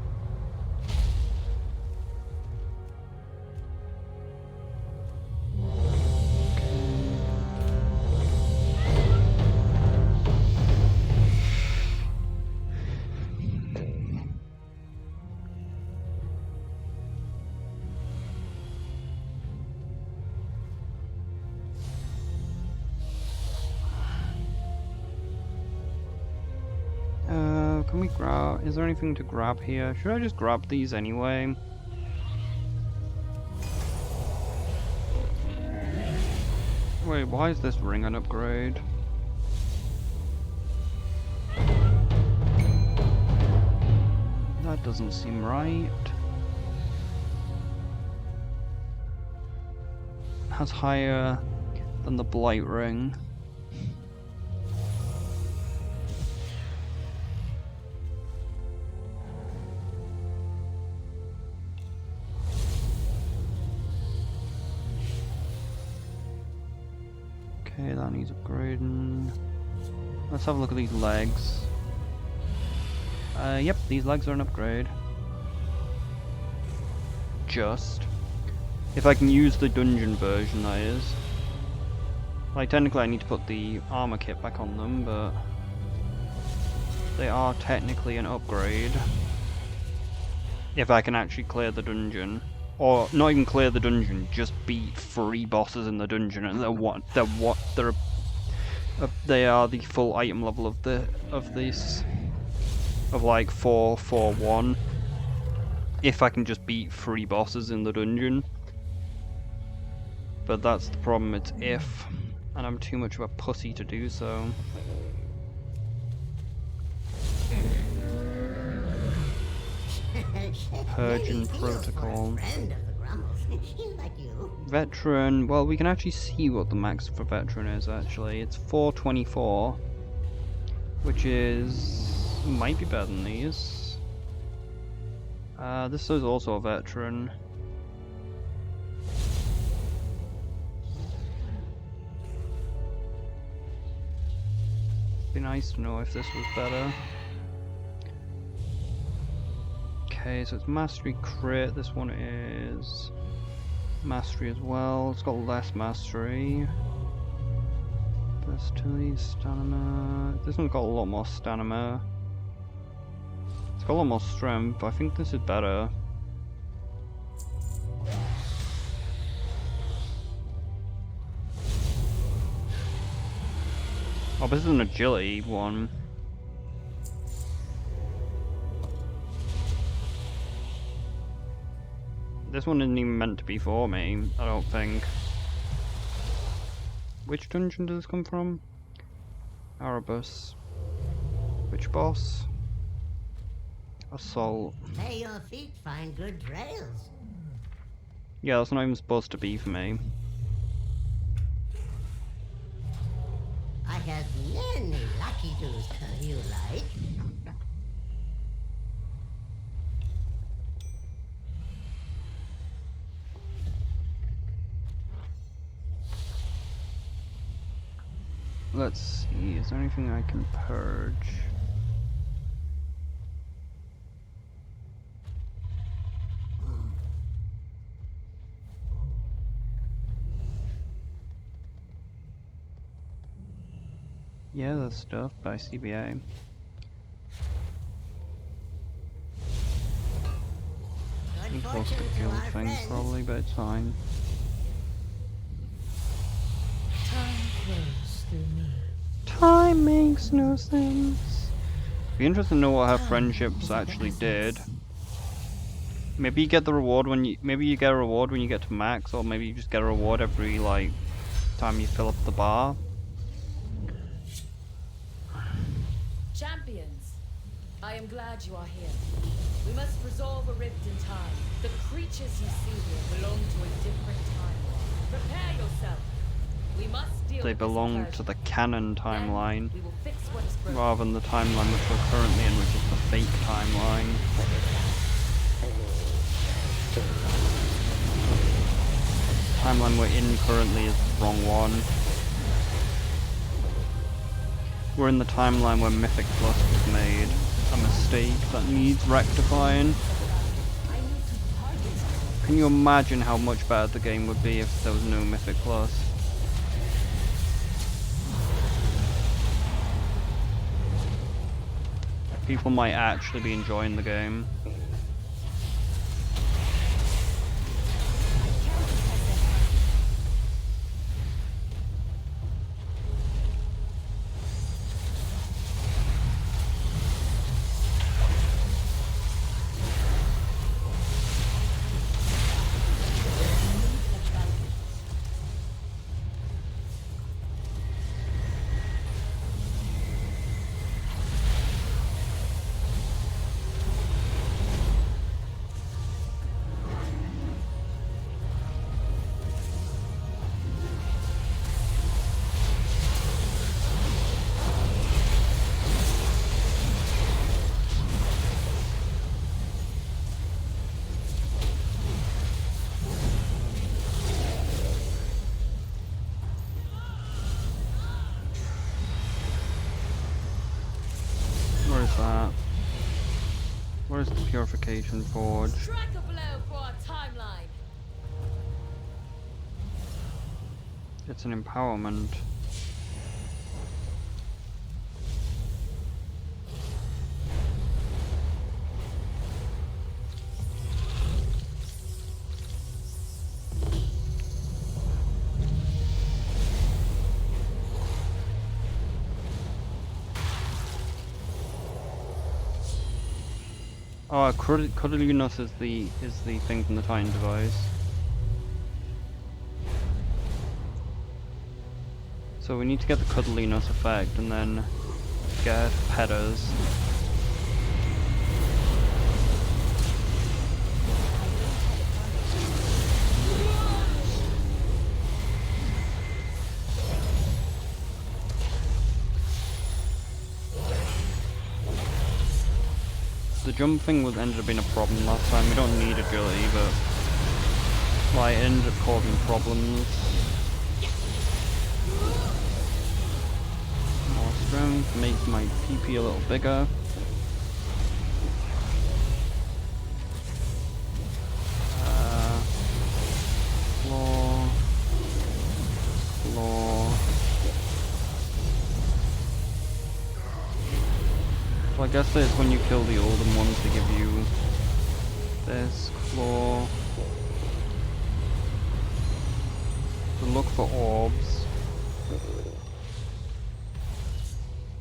Can we grab... Is there anything to grab here? Should I just grab these anyway? Wait, why is this ring an upgrade? That doesn't seem right. Has higher than the blight ring. Okay, that needs upgrading. Let's have a look at these legs. Yep, these legs are an upgrade. Just. If I can use the dungeon version, that is. Like, technically I need to put the armor kit back on them, but... they are technically an upgrade. If I can actually clear the dungeon. Or, not even clear the dungeon, just beat 3 bosses in the dungeon, and they are the full item level of this. Of like 441. If I can just beat 3 bosses in the dungeon. But that's the problem, it's if. And I'm too much of a pussy to do so. Purging Protocol. Friend of the Grumbles, like you. Veteran, well, we can actually see what the max for Veteran is actually. It's 424. Which is... might be better than these. This is also a Veteran. Be nice to know if this was better. Okay, so it's Mastery Crit. This one is Mastery as well. It's got less Mastery. Versatility, Stamina. This one's got a lot more Stamina. It's got a lot more Strength, but I think this is better. Oh, this is an Agility one. This one isn't even meant to be for me, I don't think. Which dungeon does this come from? Erebus. Which boss? Assault. May your feet find good trails. Yeah, that's not even supposed to be for me. I have many lucky do's you like. Let's see, is there anything I can purge? Yeah, there's stuff by CBA. I'm close to kill things probably, but it's fine. Time flows through me. Time makes no sense. Be interested to know what her friendships actually did. Maybe you get the reward when you get a reward when you get to max, or maybe you just get a reward every like time you fill up the bar. Champions, I am glad you are here. We must resolve a rift in time. The creatures you see here belong to a different time. Prepare yourself. We must deal They with this belong to incursion. the canon Then timeline, we will fix what is broken. rather than the timeline which we're currently in, which is the fake timeline. The timeline we're in currently is the wrong one. We're in the timeline where Mythic Plus was made. A mistake that needs rectifying. Can you imagine how much better the game would be if there was no Mythic Plus? People might actually be enjoying the game. that? What is the Purification Forge? Strike a blow for our timeline. It's an empowerment. Oh, Cuddliness is the thing from the Titan device. So we need to get the Cuddliness effect and then get Petters. The jump thing ended up being a problem last time. We don't need agility, but like, it ended up causing problems. More strength, make my PP a little bigger. Floor. So I guess it's when you kill the older ones to give you this claw. To look for orbs.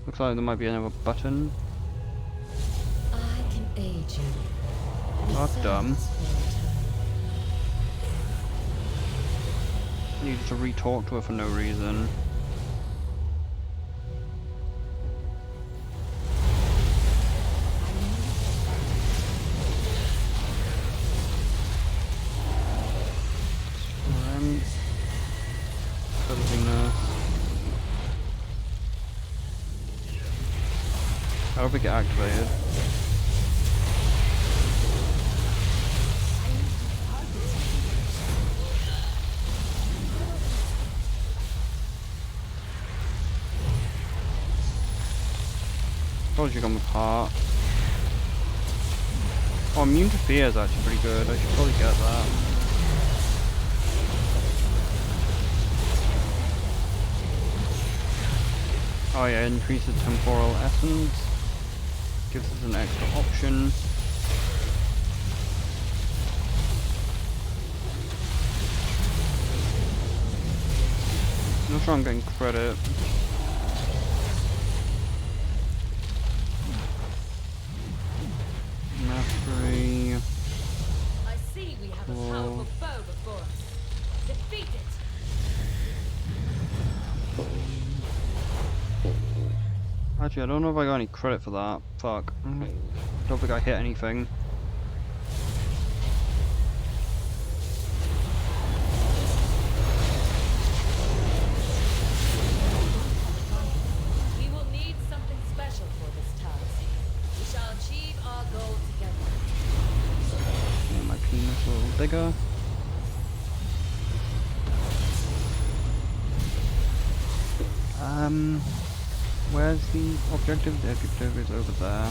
Looks like there might be another button. I can aid you. Not dumb. Needed to re-talk to her for no reason. I hope it get activated. Told you gone with heart. Oh, immune to fear is actually pretty good. I should probably get that. Oh yeah, increases temporal essence. Gives us an extra option. I'm not sure I'm getting credit. Mastery. I see we have a powerful foe before us. Defeat it. Actually, I don't know if I got any credit for that. Fuck. Don't think I hit anything. We will need something special for this task. We shall achieve our goal together. Make my penis a little bigger. Where's the objective? The objective is over there.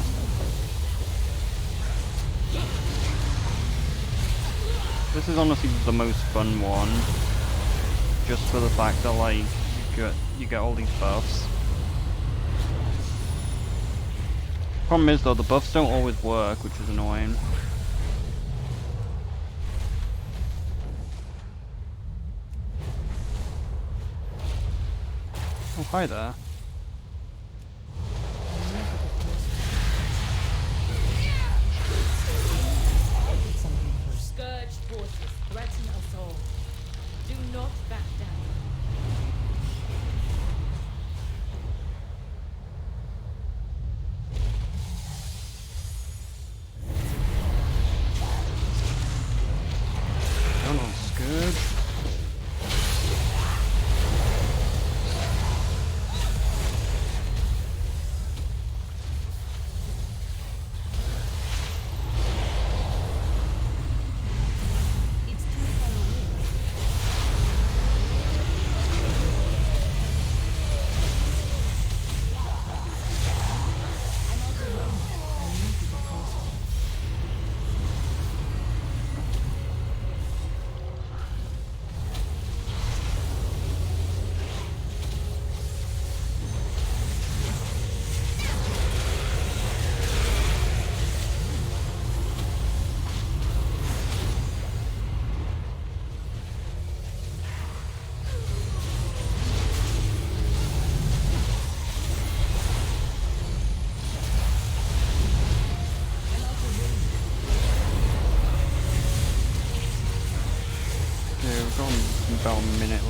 This is honestly the most fun one, just for the fact that like you get all these buffs. Problem is though, the buffs don't always work, which is annoying. Oh, hi there. Scourge forces threaten us all. Do not back down. Come on, Scourge.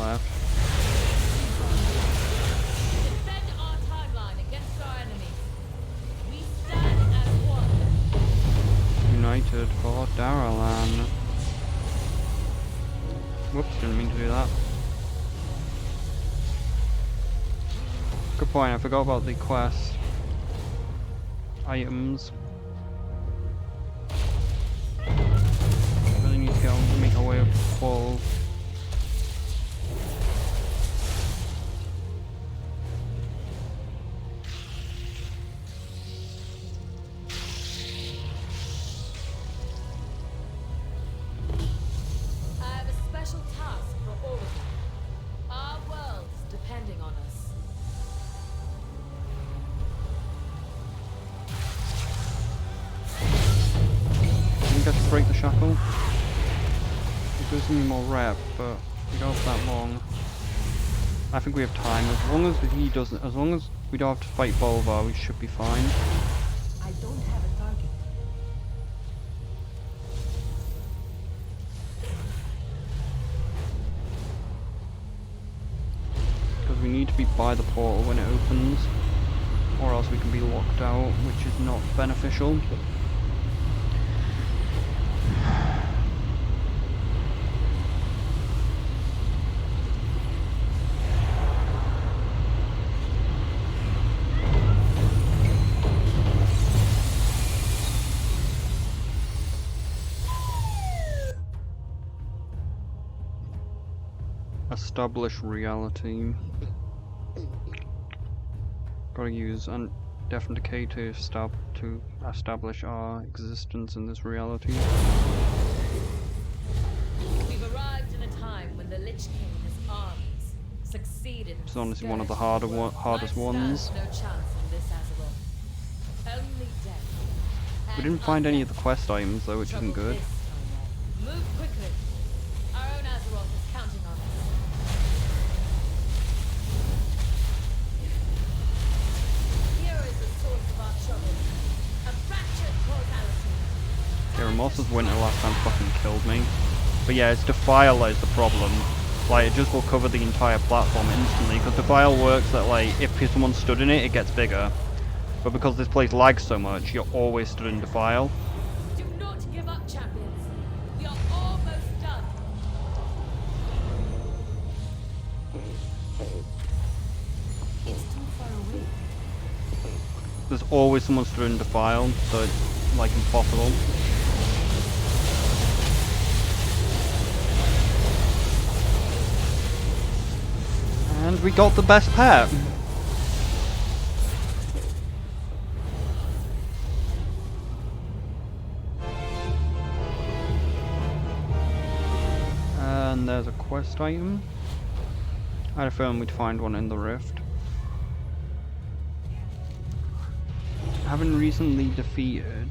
left. Defend our timeline against our enemies. We stand as one. United for Daralan. Whoops, didn't mean to do that. Good point, I forgot about the quest. Items. Really need to go and make our way up to 12. I have a special task for all of you. Our world's depending on us. I think I should break the shackle. It gives me more rep, but we don't have that long. I think we have time. As long as he doesn't, as long as we don't have to fight Bolvar, we should be fine. I don't have a target. Because we need to be by the portal when it opens, or else we can be locked out, which is not beneficial. Establish reality. Gotta use death and decay to establish our existence in this reality. We've arrived in a time when the Lich King and his armies succeeded in It's honestly one of the scourging world. hardest I ones. stand no chance in this Azeroth. Only death. We didn't find any of the quest items though, which isn't good. Move quickly. Our own Azeroth is counting on us. Here is the source of our trouble. A fractured causality. Yeah, Remorse's winter last time fucking killed me. But yeah, it's Defile that is the problem. Like, it just will cover the entire platform instantly, because Defile works that, like, if someone stood in it, it gets bigger. But because this place lags so much, you're always stood in Defile. Do not give up, champions. We are almost done. It's too far away. There's always someone stood in Defile, so it's, like, impossible. And we got the best pet! And there's a quest item. I had a feeling we'd find one in the rift. Having recently defeated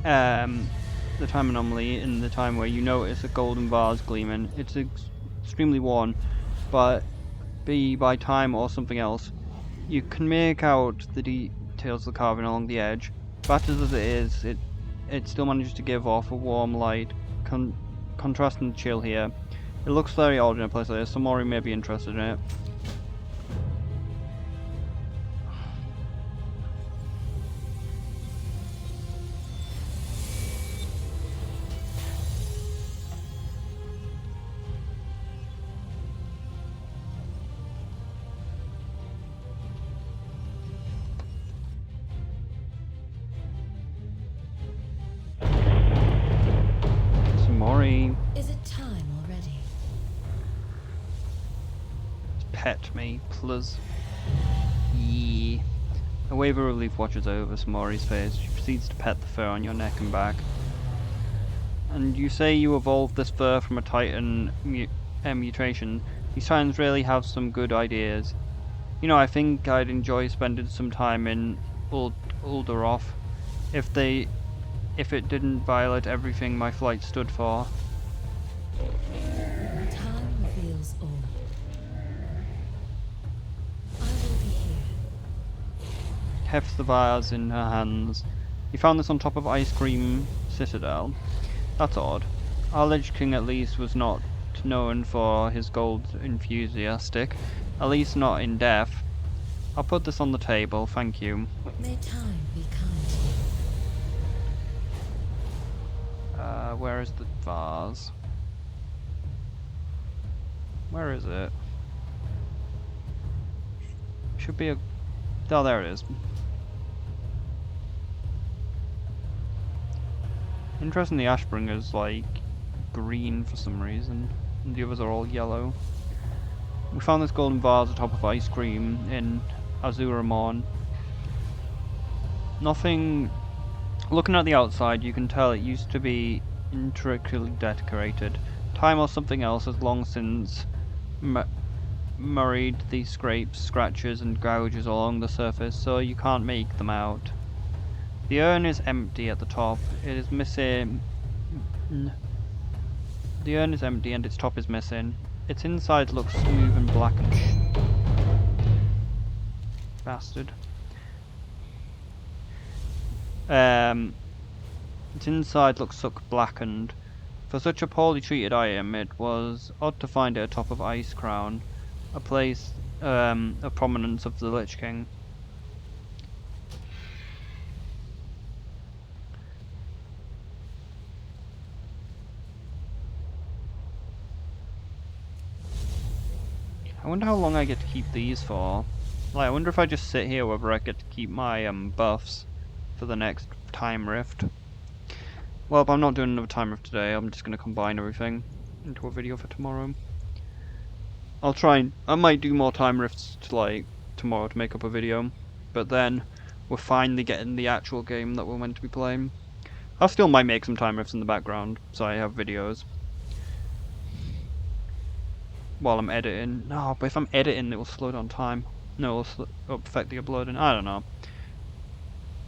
the time anomaly in the time where you notice a golden vase gleaming, it's extremely worn, but by time or something else, you can make out the details of the carving along the edge. Battered as it is, it still manages to give off a warm light, contrasting the chill here. It looks very odd in a place like this, so Mori may be interested in it. Mori, Is it time already? pet me, please. Yeah. A wave of relief washes over Mori's face. She proceeds to pet the fur on your neck and back. And you say you evolved this fur from a Titan mutation. These Titans really have some good ideas. You know, I think I'd enjoy spending some time in Uldaroth if it didn't violate everything my flight stood for. Time reveals all. I will be here. Hefts the vase in her hands. You found this on top of Ice Cream Citadel. That's odd. Our Lich King at least was not not known for his gold enthusiastic, at least not in death. I'll put this on the table, thank you. May time be kind to you. Where is the vase? Where is it? Should be a... Oh, there it is. Interesting, the Ashbringer's like green for some reason, and the others are all yellow. We found this golden vase atop of ice cream in Azuramon. Nothing... Looking at the outside, you can tell it used to be intricately decorated. Time or something else has long since murried the scrapes, scratches and gouges along the surface, so you can't make them out. The urn is empty at the top. It is missing... The urn is empty and its top is missing. Its inside looks smooth and black and bastard. Its inside looks blackened. For such a poorly treated item, it was odd to find it atop of Ice Crown, a place of prominence of the Lich King. I wonder how long I get to keep these for. Like, I wonder if I just sit here whether I get to keep my buffs for the next time rift. Well, but I'm not doing another time rift today. I'm just going to combine everything into a video for tomorrow. I'll try and... I might do more time rifts to, like, tomorrow to make up a video. But then, we're finally getting the actual game that we're meant to be playing. I still might make some time rifts in the background, so I have videos. While I'm editing. No, but if I'm editing, it will slow down time. No, it'll affect the uploading. I don't know.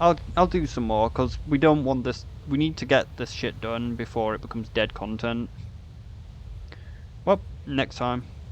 I'll do some more, because we don't want this... We need to get this shit done before it becomes dead content. Well, next time.